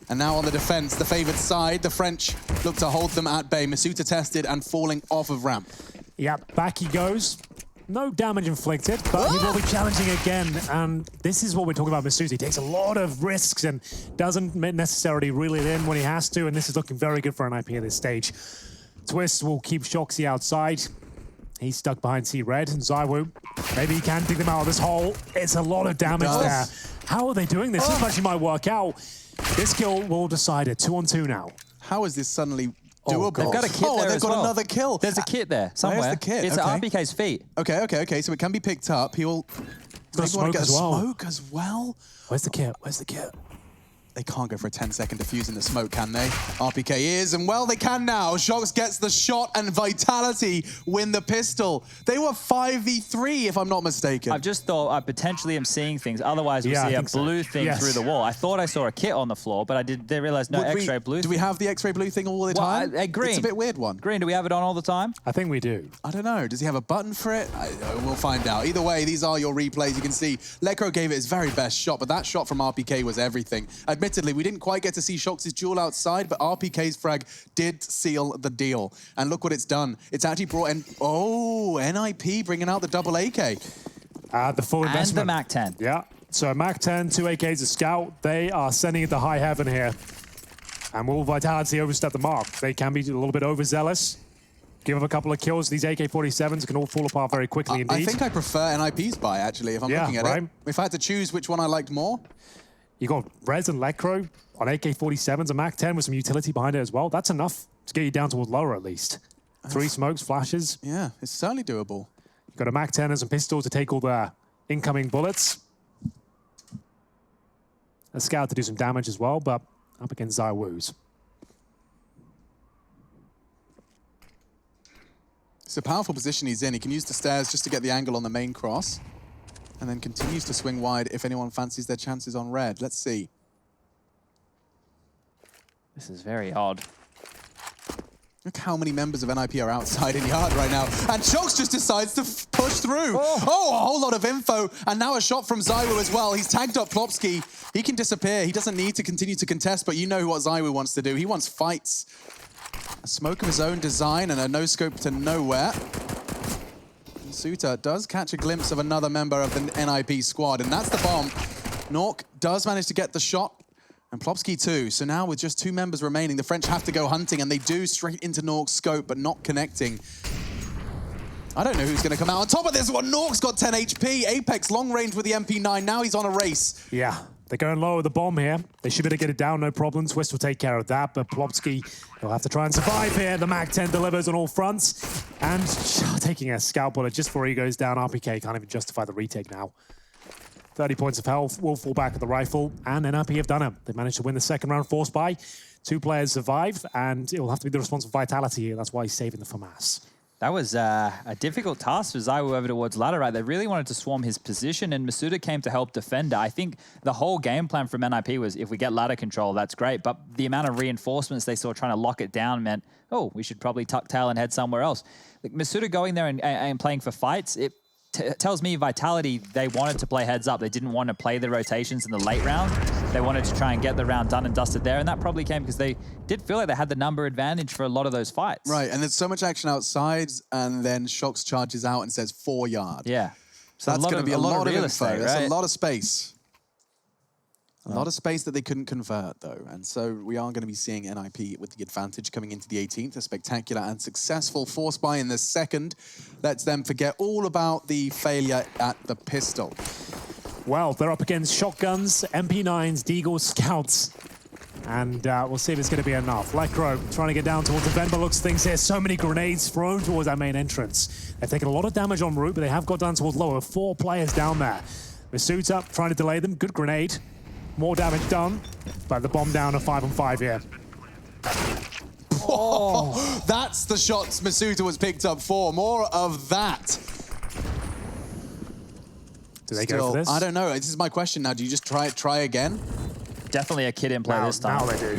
And now on the defense, the favored side, the French look to hold them at bay. Masuta tested and falling off of ramp. Yep, back he goes. No damage inflicted, but he will be challenging again. And this is what we're talking about, Masuta. He takes a lot of risks and doesn't necessarily reel it in when he has to. And this is looking very good for NIP at this stage. Twist will keep Shoxy outside. He's stuck behind C-Red and Zywoo. Maybe he can dig them out of this hole. It's a lot of damage there. How are they doing this? This actually might work out. This kill will decide it. 2-on-2 now. How is this suddenly doable? They've got a kit there they've as got well. another kill. There's a kit there somewhere. Where's the kit? It's at RPK's feet. Okay. So it can be picked up. He'll got smoke as well. Smoke as well. Where's the kit? Where's the kit? They can't go for a 10-second defuse in the smoke, can they? RPK is, and well, they can now. Shox gets the shot, and Vitality win the pistol. They were 5v3, if I'm not mistaken. I've just thought I potentially am seeing things. Otherwise, we see a blue thing through the wall. I thought I saw a kit on the floor, but I didn't realize no X-ray blue. Do we have the X-ray blue thing all the time? Green. It's a bit weird one. Green, do we have it on all the time? I think we do. I don't know. Does he have a button for it? We'll find out. Either way, these are your replays. You can see Lekro gave it his very best shot, but that shot from RPK was everything. Admittedly, we didn't quite get to see Shox's duel outside, but RPK's frag did seal the deal. And look what it's done. It's actually brought in... Oh, NIP bringing out the double AK. The full investment. And the MAC-10. Yeah. So MAC-10, 2 AKs, a scout. They are sending it to high heaven here. And will Vitality overstep the mark? They can be a little bit overzealous. Give them a couple of kills. These AK-47s can all fall apart very quickly indeed. I think I prefer NIP's buy, actually, if I'm looking at it. If I had to choose which one I liked more. You got Rez and Lekro on AK-47s, a MAC-10 with some utility behind it as well. That's enough to get you down towards lower at least. 3 smokes, flashes. Yeah, it's certainly doable. You've got a MAC-10 and some pistols to take all the incoming bullets. A scout to do some damage as well, but up against Zywoo's. It's a powerful position he's in. He can use the stairs just to get the angle on the main cross. And then continues to swing wide if anyone fancies their chances on red. Let's see. This is very odd. Look how many members of NIP are outside in yard right now. And Shox just decides to push through. Oh, a whole lot of info. And now a shot from Zywoo as well. He's tagged up Plopsky. He can disappear. He doesn't need to continue to contest, but you know what Zywoo wants to do. He wants fights. A smoke of his own design and a no-scope to nowhere. Suta does catch a glimpse of another member of the NIP squad, and that's the bomb. Nuke does manage to get the shot, and Plopsky too. So now with just 2 members remaining, the French have to go hunting, and they do straight into Nuke's scope, but not connecting. I don't know who's going to come out on top of this one. Nuke's got 10 HP. Apex long range with the MP9. Now he's on a race. Yeah, they're going low with the bomb here. They should be able to get it down, no problem. Twist will take care of that, but Plopsky will have to try and survive here. The MAC-10 delivers on all fronts. And taking a scout bullet just before he goes down. RPK can't even justify the retake now. 30 points of health, will fall back with the rifle, and NIP have done it. They managed to win the second round forced by. 2 players survived, and it will have to be the response of Vitality here. That's why he's saving the FAMAS. That was a difficult task for Zywoo over towards ladder, right? They really wanted to swarm his position, and Masuta came to help defender. I think the whole game plan from NIP was, if we get ladder control, that's great. But the amount of reinforcements they saw trying to lock it down meant, oh, we should probably tuck tail and head somewhere else. Like, Masuta going there and playing for fights, it tells me Vitality, they wanted to play heads up. They didn't want to play the rotations in the late round. They wanted to try and get the round done and dusted there, and that probably came because they did feel like they had the number advantage for a lot of those fights. Right, and there's so much action outside, and then Shox charges out and says 4 yard. Yeah. So that's going to be a lot of real info. estate, That's right? a lot of space. A lot of space that they couldn't convert, though. And so we are going to be seeing NIP with the advantage coming into the 18th. A spectacular and successful force buy in the second. Lets them forget all about the failure at the pistol. Well, they're up against shotguns, MP9s, Deagle, Scouts. And we'll see if it's going to be enough. Lekro trying to get down towards the vent, but looks things here. So many grenades thrown towards that main entrance. They've taken a lot of damage en route, but they have got down towards lower. 4 players down there. Masuta trying to delay them. Good grenade. More damage done, but the bomb down a 5-on-5 here. Oh, that's the shots Masuta was picked up for. More of that. Do they go for this? I don't know. This is my question now. Do you just try again? Definitely a kid in play this time. Now they do.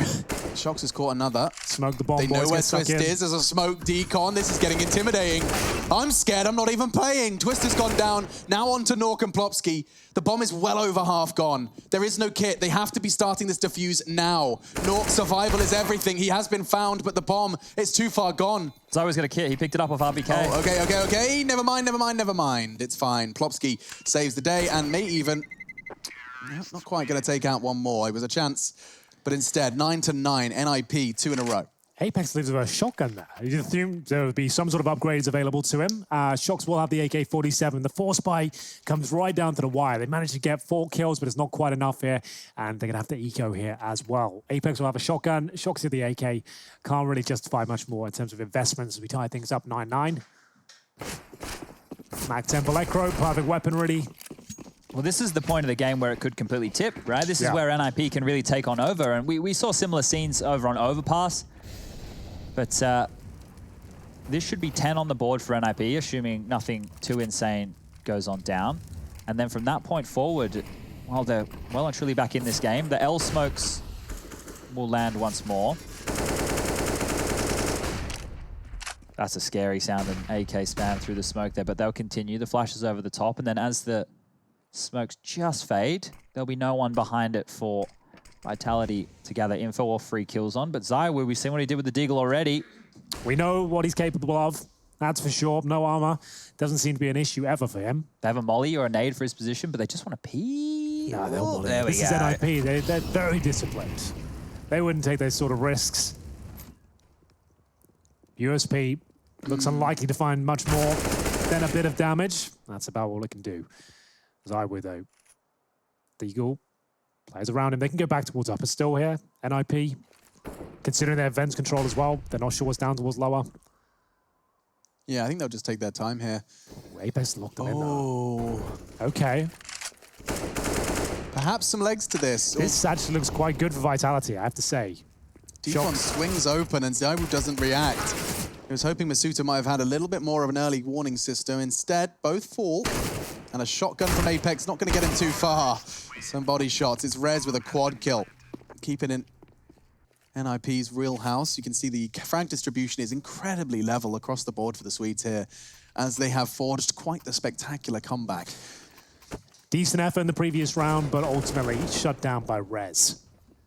Shox has caught another. Smoke the bomb, They know boys, where get stuck Twist in. is. There's a smoke decon. This is getting intimidating. I'm scared. I'm not even playing. Twist has gone down. Now on to Nuke and Plopsky. The bomb is well over half gone. There is no kit. They have to be starting this defuse now. Nuke's survival is everything. He has been found, but the bomb, it's too far gone. Zoe's got a kit. He picked it up off RBK. Oh, okay. Never mind. It's fine. Plopsky saves the day and may even... Not quite going to take out one more. It was a chance, but instead, 9-9, NIP, 2 in a row. Apex lives with a shotgun there. You'd assume there would be some sort of upgrades available to him. Shox will have the AK-47. The force buy comes right down to the wire. They managed to get 4 kills, but it's not quite enough here, and they're going to have to eco here as well. Apex will have a shotgun. Shox with the AK. Can't really justify much more in terms of investments as we tie things up 9-9. Mag 10 Electro, perfect weapon ready. Well, this is the point of the game where it could completely tip, right? This is where NIP can really take on Over, and we saw similar scenes over on Overpass. But this should be 10 on the board for NIP, assuming nothing too insane goes on down. And then from that point forward, while they're well and truly back in this game, the L smokes will land once more. That's a scary sound, an AK spam through the smoke there, but they'll continue. The flash is over the top, and then as the smokes just fade, there'll be no one behind it for Vitality to gather info or free kills on. But ZywOo, we've seen what he did with the Deagle already. We know what he's capable of. That's for sure. No armor. Doesn't seem to be an issue ever for him. They have a molly or a nade for his position, but they just want to pee. No, they'll molly. There we This go. is NIP. They're very disciplined. They wouldn't take those sort of risks. USP looks unlikely to find much more than a bit of damage. That's about all it can do. ZywOo, though. Deagle plays around him. They can go back towards upper still here. NIP, considering their vents control as well, they're not sure what's down towards lower. Yeah, I think they'll just take their time here. Apex locked them in, though. Oh, Okay. perhaps some legs to this. This actually looks quite good for Vitality, I have to say. Decon swings open and ZywOo doesn't react. He was hoping Masuta might have had a little bit more of an early warning system. Instead, both fall. And a shotgun from Apex, not going to get him too far. Some body shots. It's Rez with a quad kill. Keeping in NIP's real house. You can see the frag distribution is incredibly level across the board for the Swedes here, as they have forged quite the spectacular comeback. Decent effort in the previous round, but ultimately shut down by Rez.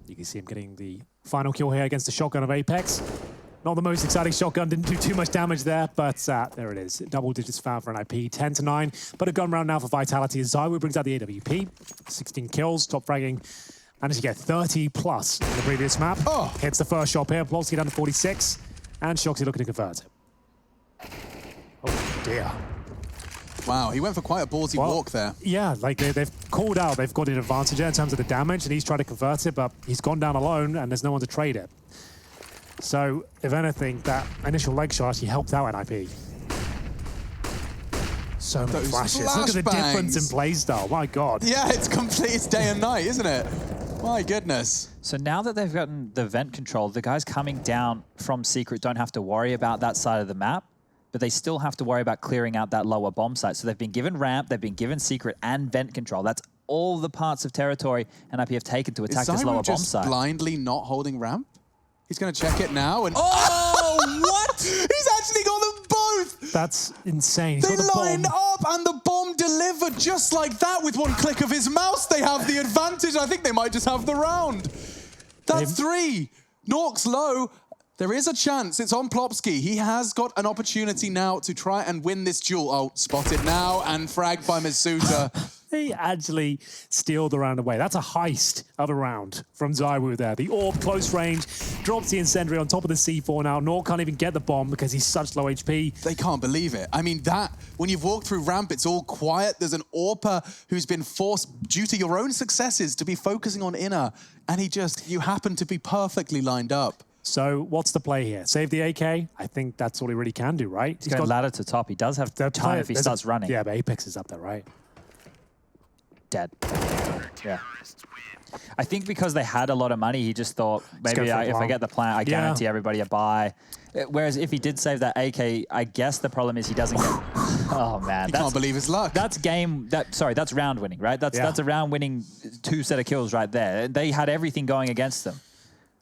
You can see him getting the final kill here against the shotgun of Apex. Not the most exciting shotgun, didn't do too much damage there, but there it is. Double digits found for NIP, 10-9. But a gun round now for Vitality as ZywOo brings out the AWP. 16 kills, top fragging. Managed to get 30 plus in the previous map. Oh. Hits the first shot here, Plopsky down to 46. And Shoxy looking to convert it. Oh dear. Wow, he went for quite a ballsy walk there. Yeah, like they've called out, they've got an advantage there in terms of the damage, and he's tried to convert it, but he's gone down alone, and there's no one to trade it. So, if anything, that initial leg shot actually helped out NIP. So many Those flashes. Look at the flashbangs. difference in playstyle. My God. Yeah, it's complete. It's day and night, isn't it? My goodness. So now that they've gotten the vent control, the guys coming down from Secret don't have to worry about that side of the map, but they still have to worry about clearing out that lower bomb site. So they've been given ramp, they've been given Secret and vent control. That's all the parts of territory NIP have taken to attack this lower bomb just site. blindly not holding ramp? He's going to check it now and... Oh, what? He's actually got them both! That's insane. He's They got the line bomb. up and the bomb delivered just like that with one click of his mouse. They have the advantage. I think they might just have the round. That's 3. Nuke's low. There is a chance. It's on Plopsky. He has got an opportunity now to try and win this duel. Oh, spotted now and fragged by Masuta. He actually steal the round away. That's a heist of a round from ZywOo there. The orb, close range, drops the incendiary on top of the C4 now. Nuke can't even get the bomb because he's such low HP. They can't believe it. I mean, when you've walked through ramp, it's all quiet. There's an AWPer who's been forced, due to your own successes, to be focusing on inner. And you happen to be perfectly lined up. So what's the play here? Save the AK? I think that's all he really can do, right? He's going ladder to top. He does have time if he starts running. Yeah, but Apex is up there, right? Dead. Yeah. I think because they had a lot of money, he just thought, maybe if I get the plant, I guarantee everybody a buy. Whereas if he did save that AK, I guess the problem is he doesn't get... Oh, man. He can't believe his luck. That's that's round winning, right? That's a round winning 2 set of kills right there. They had everything going against them.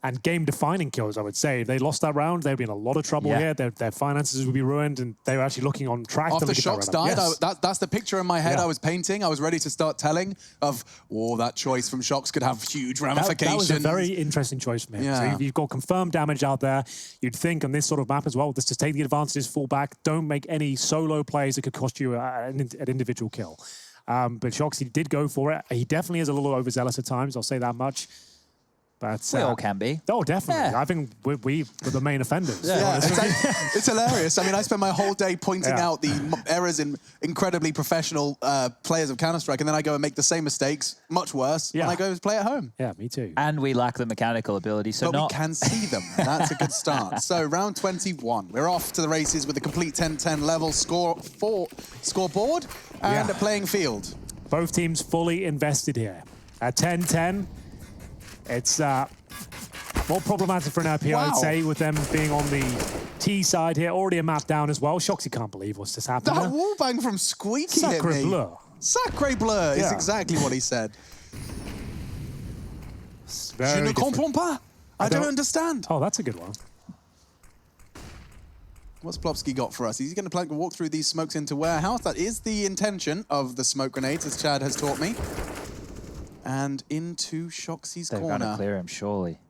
And game-defining kills, I would say. If they lost that round, they'd be in a lot of trouble here. Their finances would be ruined, and they were actually looking on track. After Shox died, that's the picture in my head I was painting. I was ready to start telling of, that choice from Shox could have huge ramifications. That was a very interesting choice from him. Yeah. So you've got confirmed damage out there. You'd think on this sort of map as well, just to take the advantages, fall back, don't make any solo plays that could cost you an individual kill. But Shox, he did go for it. He definitely is a little overzealous at times, I'll say that much. But, we all can be. Oh, definitely. Yeah. I think we were the main offenders. Yeah, it's hilarious. I mean, I spend my whole day pointing out the errors in incredibly professional players of Counter-Strike, and then I go and make the same mistakes, much worse, when I go and play at home. Yeah, me too. And we lack the mechanical ability, so but we can see them. That's a good start. So round 21. We're off to the races with a complete 10-10 level scoreboard and a playing field. Both teams fully invested here. At 10-10, it's more problematic for an RP, I'd say, with them being on the T side here. Already a map down as well. Shoxy can't believe what's just happened. That wallbang from Squeaky hit me. Sacre bleu. Sacre bleu is exactly what he said. Je ne comprends pas. I don't understand. Oh, that's a good one. What's Plopsky got for us? He's going to walk through these smokes into warehouse. That is the intention of the smoke grenades, as Chad has taught me. And into Shoxy's corner. They're going to clear him, surely.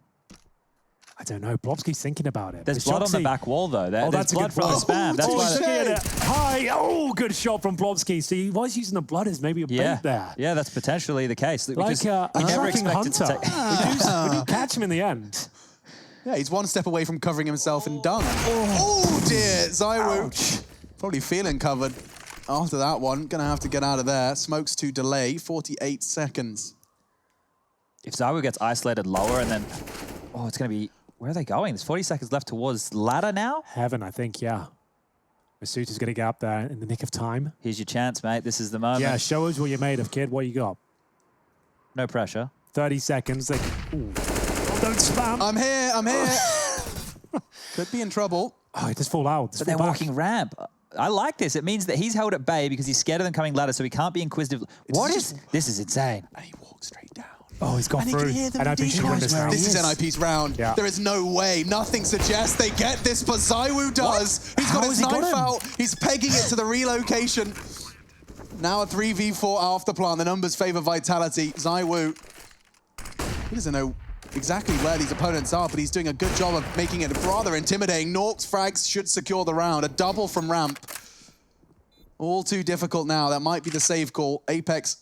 I don't know. Plopsky's thinking about it. There's blood on the back wall, though. There's blood from the spam. That's why. Hi! Oh, good shot from Plopsky. So he was using the blood as maybe a bait there. Yeah, that's potentially the case. Like a tracking hunter. We did catch him in the end. Yeah, he's one step away from covering himself and done. Oh dear, ZywOo. Probably feeling covered after that one. Gonna have to get out of there. Smokes to delay, 48 seconds. If ZywOo gets isolated lower and then... Oh, it's going to be... Where are they going? There's 40 seconds left towards ladder now? Heaven, I think, yeah. Masuta's going to get up there in the nick of time. Here's your chance, mate. This is the moment. Yeah, show us what you're made of, kid. What you got? No pressure. 30 seconds. Like, ooh. Oh, don't spam. I'm here, I'm here. Could be in trouble. Oh, just fall out. But they're walking ramp. I like this. It means that he's held at bay because he's scared of them coming ladder, so he can't be inquisitive. This is insane. And he walks straight down. Oh, he's gone and through. He can hear And I think she won this round. This is NIP's round. Yeah. There is no way. Nothing suggests they get this, but ZywOo does. He's got his knife out. He's pegging it to the relocation. Now a 3v4 after plant. The numbers favor Vitality. ZywOo, he doesn't know exactly where these opponents are, but he's doing a good job of making it rather intimidating. Nuke's frags should secure the round. A double from ramp. All too difficult now. That might be the save call. Apex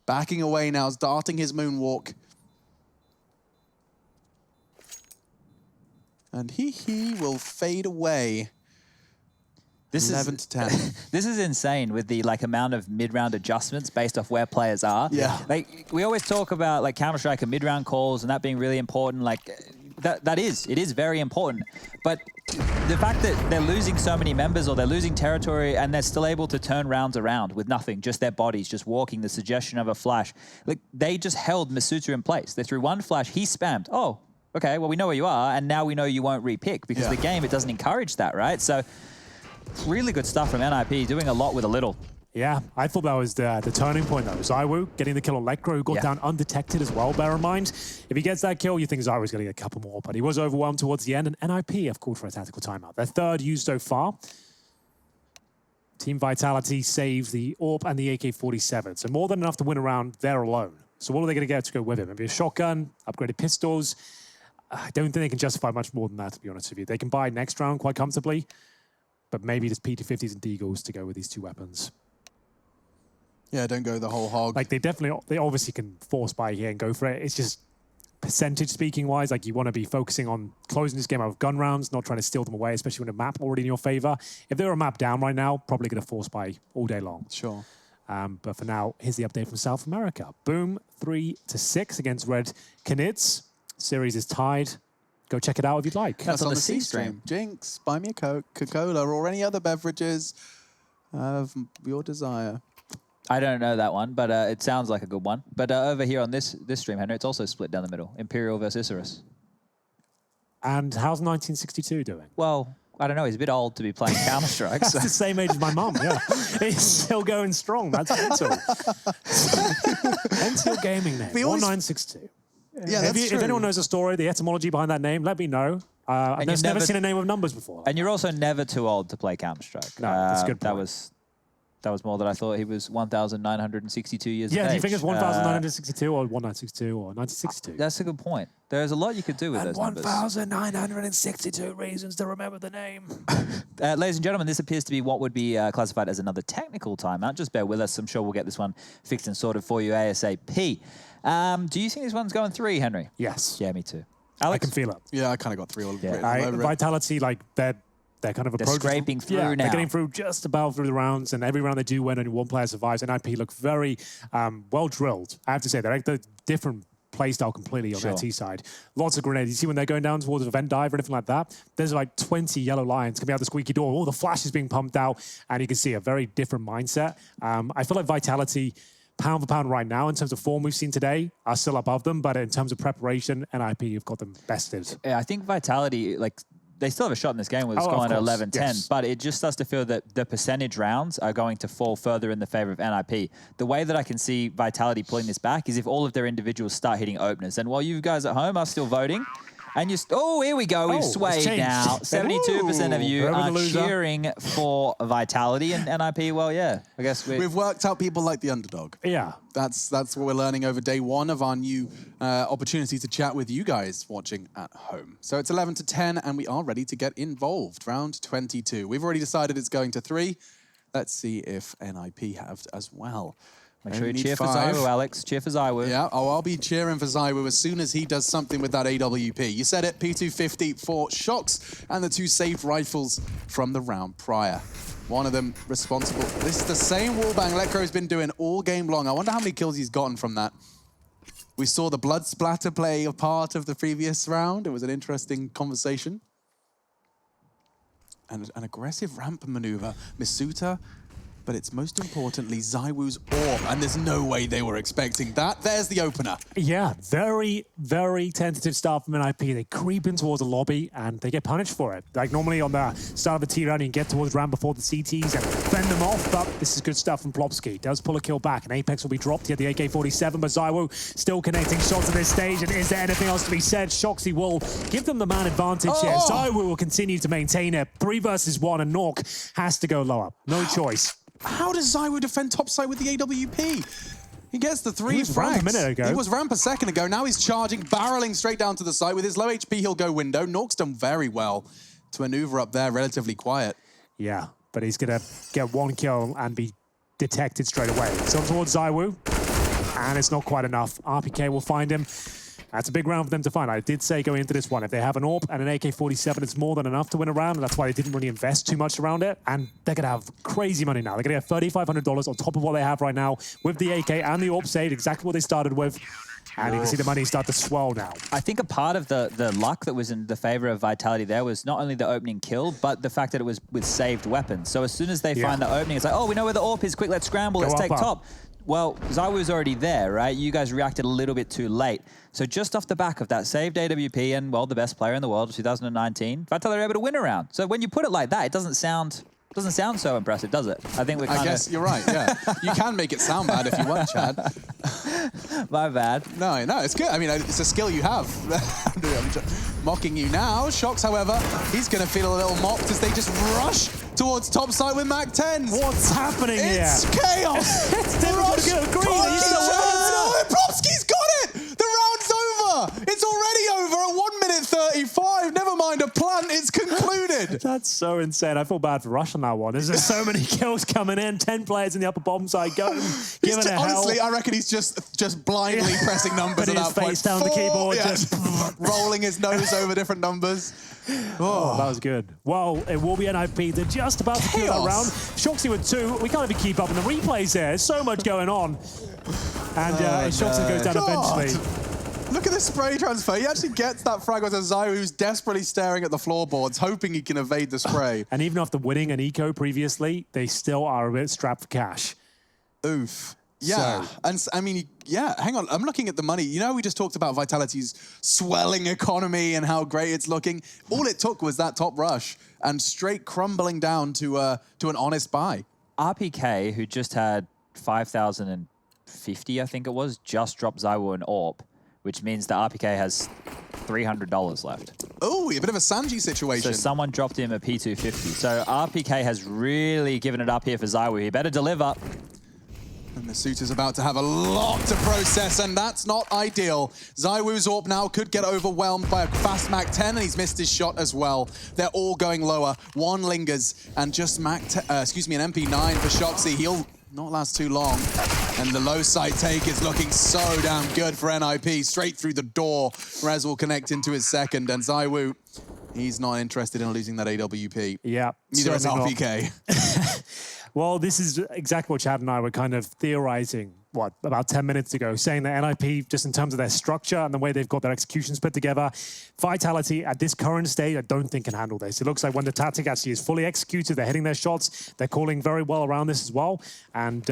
backing away now, starting his moonwalk. And he will fade away. This 11 to 10. This is insane with the amount of mid-round adjustments based off where players are. Yeah. We always talk about Counter-Strike and mid-round calls and that being really important. It is very important. But the fact that they're losing so many members or they're losing territory and they're still able to turn rounds around with nothing, just their bodies, just walking, the suggestion of a flash. They just held Masuta in place. They threw one flash, he spammed. Oh, okay, well, we know where you are, and now we know you won't re-pick because the game, it doesn't encourage that, right? So really good stuff from NIP, doing a lot with a little. Yeah, I thought that was the turning point, though. ZywOo getting the kill on Lekro, who got down undetected as well, bear in mind. If he gets that kill, you think ZywOo's going to get a couple more, but he was overwhelmed towards the end, and NIP have called for a tactical timeout. Their third used so far. Team Vitality saved the AWP and the AK-47, so more than enough to win a round there alone. So what are they going to get to go with it? Maybe a shotgun, upgraded pistols. I don't think they can justify much more than that, to be honest with you. They can buy next round quite comfortably, but maybe just P250s and Deagles to go with these two weapons. Yeah, don't go the whole hog. They obviously can force buy here and go for it. It's just percentage speaking wise, you want to be focusing on closing this game out with gun rounds, not trying to steal them away, especially when a map already in your favor. If they're a map down right now, probably going to force buy all day long. Sure. But for now, here's the update from South America. Boom, 3-6 against Red Canids. Series is tied. Go check it out if you'd like. That's on the C stream. Jinx, buy me a Coca-Cola or any other beverages of your desire. I don't know that one, but it sounds like a good one. But over here on this stream, Henry, it's also split down the middle. Imperial versus Icarus. And how's 1962 doing? Well, I don't know. He's a bit old to be playing Counter-Strike. That's the same age as my mum, yeah. He's still going strong. That's mental. NCL Gaming name, 1962. Yeah, that's true. If anyone knows the story, the etymology behind that name, let me know. I've never seen a name with numbers before. And you're also never too old to play Counter-Strike. No, that's a good point. That was more than I thought. He was 1,962 years of age. Yeah, do you think it's 1,962 or 1962 or 1962? That's a good point. There's a lot you could do with those numbers. 1,962 reasons to remember the name. Ladies and gentlemen, this appears to be what would be classified as another technical timeout. Just bear with us. I'm sure we'll get this one fixed and sorted for you ASAP. Do you think this one's going 3, Henry? Yes. Yeah, me too. Alex? I can feel it. Yeah, I kind of got 3 all of it. Vitality, like, they're kind of approaching. They're scraping through now. They're getting through just about through the rounds, and every round they do win, only one player survives. And IP look very well drilled. I have to say, they're like the different play style completely on their T side. Lots of grenades. You see when they're going down towards a vent dive or anything like that, there's like 20 yellow lines coming out the squeaky door. All the flash is being pumped out, and you can see a very different mindset. I feel like Vitality, pound for pound right now, in terms of form we've seen today, are still above them, but in terms of preparation, NIP have got them bested. Yeah, I think Vitality, like, they still have a shot in this game with a score at 11-10, yes. But it just starts to feel that the percentage rounds are going to fall further in the favor of NIP. The way that I can see Vitality pulling this back is if all of their individuals start hitting openers. And while you guys at home are still voting, and you here we go. We've swayed now. 72% of you are cheering for Vitality, and NIP, well, yeah. I guess we've worked out people like the underdog. Yeah. That's what we're learning over day 1 of our new opportunity to chat with you guys watching at home. So it's 11-10, and we are ready to get involved. Round 22. We've already decided it's going to 3. Let's see if NIP have as well. Make sure you cheer for Zywu, Alex. Cheer for Zywu. Yeah, I'll be cheering for Zywu as soon as he does something with that AWP. You said it, P250 for Shocks and the 2 saved rifles from the round prior. One of them responsible. This is the same wallbang Lekro's been doing all game long. I wonder how many kills he's gotten from that. We saw the blood splatter play a part of the previous round. It was an interesting conversation. And an aggressive ramp maneuver. Misuta, but it's most importantly Zywu's AWP, and there's no way they were expecting that. There's the opener. Yeah, very, very tentative start from NIP. They creep in towards the lobby, and they get punished for it. Like, normally on the start of a T round, you can get towards round before the CTs and fend them off, but this is good stuff from Plopsky. Does pull a kill back, and Apex will be dropped. He had the AK-47, but Zywu still connecting shots at this stage, and is there anything else to be said? Shoxy will give them the man advantage here. Zywu will continue to maintain it. 3 versus 1, and Nuke has to go lower. No choice. How does Zywu defend topside with the AWP? He gets the 3 frags. A minute ago. He was ramp a second ago. Now he's charging, barreling straight down to the site. With his low HP, he'll go window. Nuke's done very well to maneuver up there, relatively quiet. Yeah, but he's going to get 1 kill and be detected straight away. So towards Zywu, and it's not quite enough. RPK will find him. That's a big round for them to find. I did say going into this one, if they have an AWP and an AK-47, it's more than enough to win a round, and that's why they didn't really invest too much around it. And they're going to have crazy money now. They're going to get $3,500 on top of what they have right now with the AK and the AWP saved, exactly what they started with. And you can see the money start to swell now. I think a part of the luck that was in the favor of Vitality there was not only the opening kill, but the fact that it was with saved weapons. So as soon as they find the opening, it's like, oh, we know where the AWP is. Quick, let's scramble. Let's take top. Well, Zywu was already there, right? You guys reacted a little bit too late. So just off the back of that saved AWP and, well, the best player in the world of 2019, Vitality were able to win a round. So when you put it like that, it doesn't sound so impressive, does it? I think we're kind of... I guess you're right, yeah. You can make it sound bad if you want, Chad. My bad. No, it's good. I mean, it's a skill you have. I'm mocking you now. Shocks, however, he's going to feel a little mocked as they just rush towards topside with Mac 10. What's happening here? It's chaos. It's difficult to get green. Plopsky's got it. The round's over. It's already over at 1 minute 35. Never mind a plant. It's concluded. That's so insane. I feel bad for Rush on that one. There's just so many kills coming in. 10 players in the upper bottom side going. Giving it honestly, hell. I reckon he's just blindly pressing numbers at that point. Face down the keyboard, just rolling his nose over different numbers. Oh, that was good. Well, it will be NIP. They're just about to kill that round. Shoxy with 2. We can't even keep up in the replays there. There's so much going on. And Shoxy goes down eventually. Look at this spray transfer. He actually gets that frag with a Zywu who's desperately staring at the floorboards, hoping he can evade the spray. And even after winning an eco previously, they still are a bit strapped for cash. Oof. Yeah, and I mean, yeah, hang on. I'm looking at the money. You know, we just talked about Vitality's swelling economy and how great it's looking. All it took was that top rush and straight crumbling down to an honest buy. RPK, who just had 5,050, I think it was, just dropped Zywo and AWP, which means that RPK has $300 left. Oh, a bit of a Sanji situation. So someone dropped him a P250. So RPK has really given it up here for Zywo. He better deliver. And the suitor's about to have a lot to process, and that's not ideal. Zywoo's AWP now could get overwhelmed by a fast Mac 10, and he's missed his shot as well. They're all going lower. One lingers, and just an MP9 for Shoxy. He'll not last too long. And the low side take is looking so damn good for NIP. Straight through the door. Rez will connect into his second, and Zywoo, he's not interested in losing that AWP. Yeah. Neither is RPK. Well, this is exactly what Chad and I were kind of theorizing, about 10 minutes ago, saying that NIP, just in terms of their structure and the way they've got their executions put together, Vitality at this current stage, I don't think can handle this. It looks like when the tactic actually is fully executed, they're hitting their shots, they're calling very well around this as well. And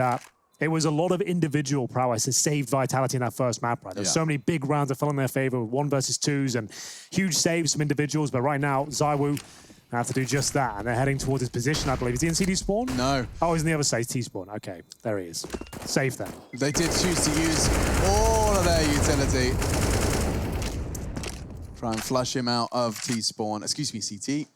it was a lot of individual prowess that saved Vitality in that first map, right? There's so many big rounds that fell in their favor with 1 versus 2s and huge saves from individuals. But right now, Zywoo have to do just that, and they're heading towards his position, I believe. Is he in CD spawn? No. Oh, he's on the other side, T-spawn. Okay, there he is. Safe then. They did choose to use all of their utility. Try and flush him out of T-spawn. Excuse me, CT.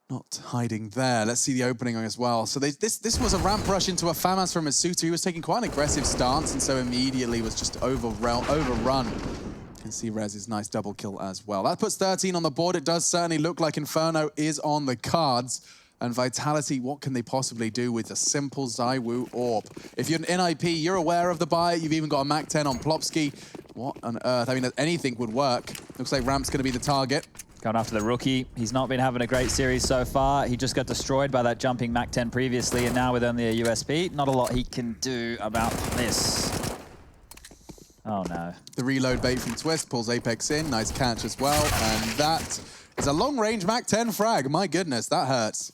Not hiding there. Let's see the opening as well. So this was a ramp rush into a FAMAS from Masuta. He was taking quite an aggressive stance, and so immediately was just overrun. You can see Rez's nice double kill as well. That puts 13 on the board. It does certainly look like Inferno is on the cards. And Vitality, what can they possibly do with a simple Zywoo AWP? If you're an NIP, you're aware of the buy. You've even got a Mac 10 on Plopsky. What on earth? I mean, anything would work. Looks like Ramp's going to be the target. Going after the rookie. He's not been having a great series so far. He just got destroyed by that jumping Mac 10 previously, and now with only a USP, not a lot he can do about this. Oh no. The reload bait from Twist pulls Apex in. Nice catch as well. And that is a long-range Mac 10 frag. My goodness, that hurts.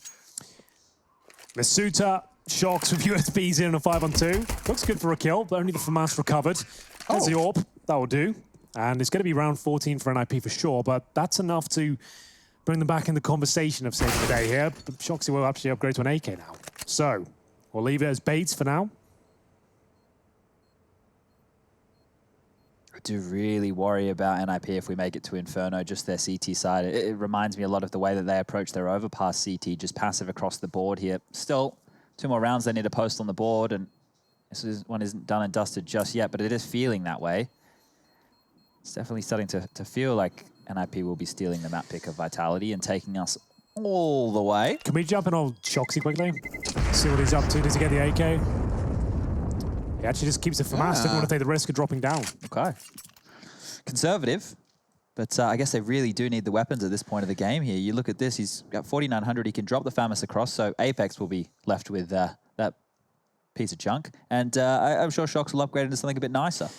Masuta shocks with USBs in a 5-on-2. Looks good for a kill, but only the FAMAS recovered. There's the AWP. That will do. And it's going to be round 14 for NIP for sure, but that's enough to bring them back in the conversation of saving the day here. But Shoxy will actually upgrade to an AK now. So we'll leave it as baits for now. I do really worry about NIP if we make it to Inferno, just their CT side. It reminds me a lot of the way that they approach their overpass CT, just passive across the board here. Still, 2 more rounds they need to post on the board, and this one isn't done and dusted just yet, but it is feeling that way. It's definitely starting to feel like NIP will be stealing the map pick of Vitality and taking us all the way. Can we jump in on Shoxy quickly? See what he's up to. Does he get the AK? He actually just keeps it for mass. Doesn't want to take the risk of dropping down. Okay. Conservative, but I guess they really do need the weapons at this point of the game here. You look at this, he's got 4,900. He can drop the FAMAS across, so Apex will be left with that piece of junk. And I'm sure Shox will upgrade into something a bit nicer.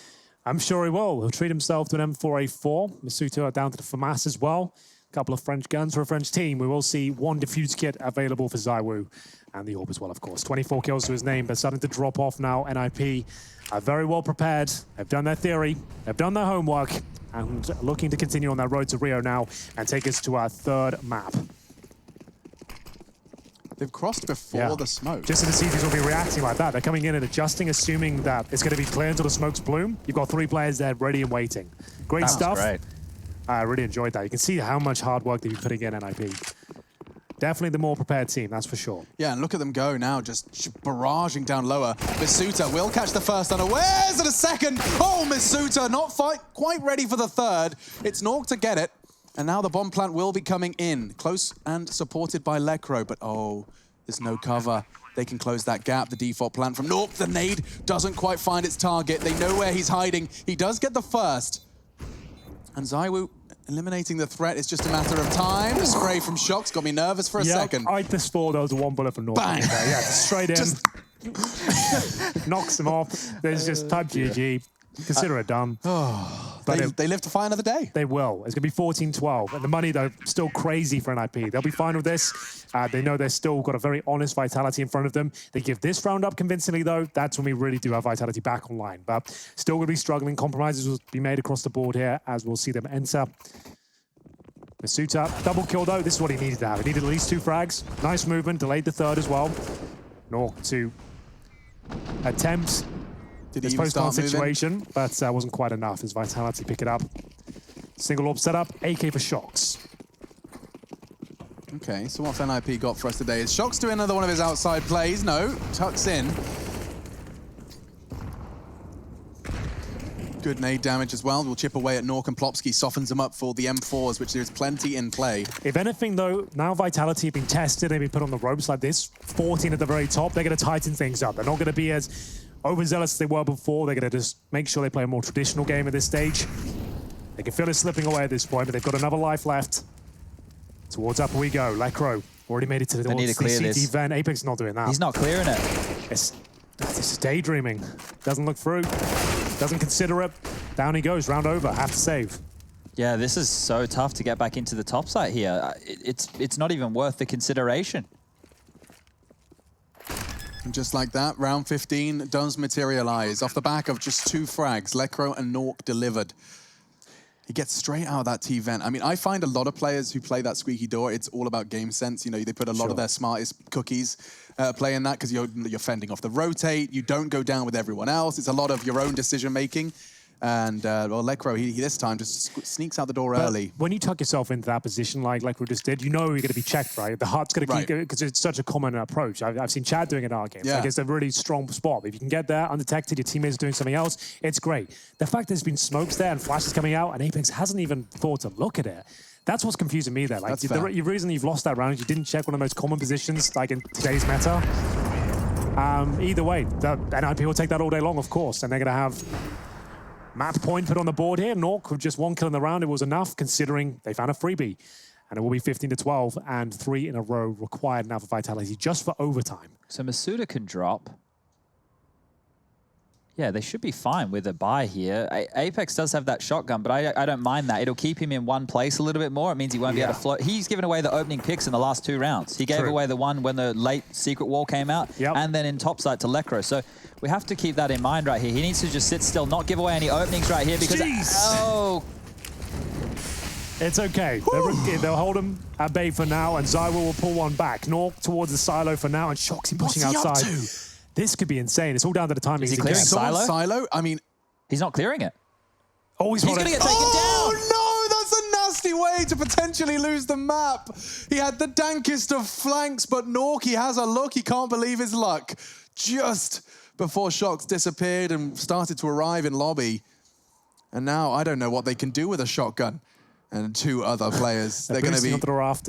I'm sure he will. He'll treat himself to an M4A4. Masuta down to the FAMAS as well. A couple of French guns for a French team. We will see 1 defuse kit available for Zywoo. And the AWP as well, of course. 24 kills to his name, but starting to drop off now. NIP are very well prepared. They've done their theory. They've done their homework. And looking to continue on that road to Rio now and take us to our 3rd map. They've crossed before the smoke. Just to see if will be reacting like that. They're coming in and adjusting, assuming that it's going to be clear until the smokes bloom. You've got 3 players there ready and waiting. Great stuff. Great. I really enjoyed that. You can see how much hard work they've been putting in NIP. Definitely the more prepared team, that's for sure. Yeah, and look at them go now, just barraging down lower. Masuta will catch the first unawares and a second. Oh, Masuta not quite ready for the 3rd. It's Nuke to get it. And now the bomb plant will be coming in. Close and supported by Lekro, but oh, there's no cover. They can close that gap. The default plant from Nuke. The nade doesn't quite find its target. They know where he's hiding. He does get the first. And Zywoo eliminating the threat is just a matter of time. The spray from Shox got me nervous for a second. I just thought there was 1 bullet from Nuke. Bang! Yeah, straight in. Knocks him off. There's just type GG. Consider it done. But they live to fight another day. They will. It's going to be 14-12. And the money, though, still crazy for NIP. They'll be fine with this. They know they've still got a very honest Vitality in front of them. They give this round up convincingly, though. That's when we really do have Vitality back online. But still going to be struggling. Compromises will be made across the board here as we'll see them enter. Masuta, double kill, though. This is what he needed to have. He needed at least 2 frags. Nice movement. Delayed the third as well. Nuke to attempt this post-on situation, but that wasn't quite enough as Vitality pick it up. Single orb setup, AK for Shocks. Okay, so what's NIP got for us today? Is Shocks doing another one of his outside plays? No, tucks in. Good nade damage as well. We'll chip away at Nuke and Plopsky, softens them up for the M4s, which there's plenty in play. If anything, though, now Vitality have been tested, they've been put on the ropes like this, 14 at the very top, they're going to tighten things up. They're not going to be as overzealous as they were before. They're going to just make sure they play a more traditional game at this stage. They can feel it slipping away at this point, but they've got another life left. Towards upper we go. Lekro already made it to the CT vent. Apex is not doing that. He's not clearing it. This is daydreaming. Doesn't look through. Doesn't consider it. Down he goes. Round over. Have to save. Yeah, this is so tough to get back into the top site here. It's not even worth the consideration. And just like that, round 15 does materialize. Off the back of just 2 frags, Lekro and Nuke delivered. He gets straight out of that T-vent. I mean, I find a lot of players who play that squeaky door, it's all about game sense. You know, they put a lot of their smartest cookies playing that because you're fending off the rotate. You don't go down with everyone else. It's a lot of your own decision-making. And, well, Lekro, he this time just sneaks out the door early. When you tuck yourself into that position like Lekro just did, you know you're going to be checked, right? The heart's going to keep going because it's such a common approach. I've seen Chad doing it in our games. Yeah. Like, it's a really strong spot. If you can get there undetected, your teammates doing something else, it's great. The fact there's been smokes there and flashes coming out and Apex hasn't even thought to look at it. That's what's confusing me there. Like, the reason you've lost that round is you didn't check one of the most common positions, like in today's meta. Either way, NIP will take that all day long, of course, and they're going to have map point put on the board here. Nuke with just 1 kill in the round, it was enough considering they found a freebie. And it will be 15-12 and 3 in a row required now for Vitality just for overtime. So Masuda can drop. Yeah, they should be fine with a buy here. Apex does have that shotgun, but I don't mind that. It'll keep him in one place a little bit more. It means he won't be able to float. He's given away the opening picks in the last 2 rounds. He gave away the one when the late secret wall came out, and then in topside to Lekro. So we have to keep that in mind right here. He needs to just sit still, not give away any openings right here because... Oh! It's okay. They'll hold him at bay for now, and Zywa will pull one back. Nuke towards the silo for now, and Shoxy pushing outside. This could be insane. It's all down to the timing. Is he clearing silo? I mean... He's not clearing it. Oh, he's going to get taken down. Oh, no! That's a nasty way to potentially lose the map. He had the dankest of flanks, but Nuke, he has a look. He can't believe his luck. Just before Shocks disappeared and started to arrive in lobby. And now I don't know what they can do with a shotgun. And 2 other players. They're going to be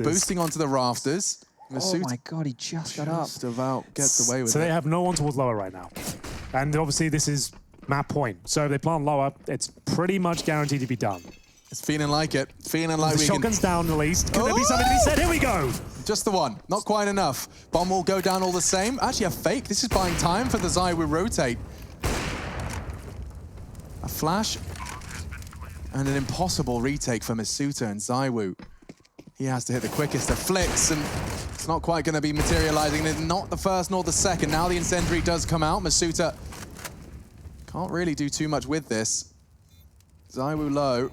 boosting onto the rafters. Oh my God, he just got up. Just about gets away with it. So they have no one towards lower right now. And obviously this is map point. So if they plant lower, it's pretty much guaranteed to be done. It's feeling like it. Feeling like the shotgun's down at least. Could there be something to be said? Here we go. Just the one. Not quite enough. Bomb will go down all the same. Actually, a fake. This is buying time for the Zywa rotate. A flash. And an impossible retake for Masuta and Zywa. He has to hit the quickest of flicks, and it's not quite going to be materializing. It's not the first nor the second. Now the incendiary does come out. Masuta can't really do too much with this. Zywa low,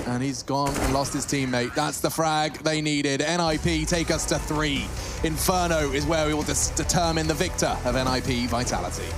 and he's gone and lost his teammate. That's the frag they needed. NIP take us to 3. Inferno is where we will determine the victor of NIP Vitality.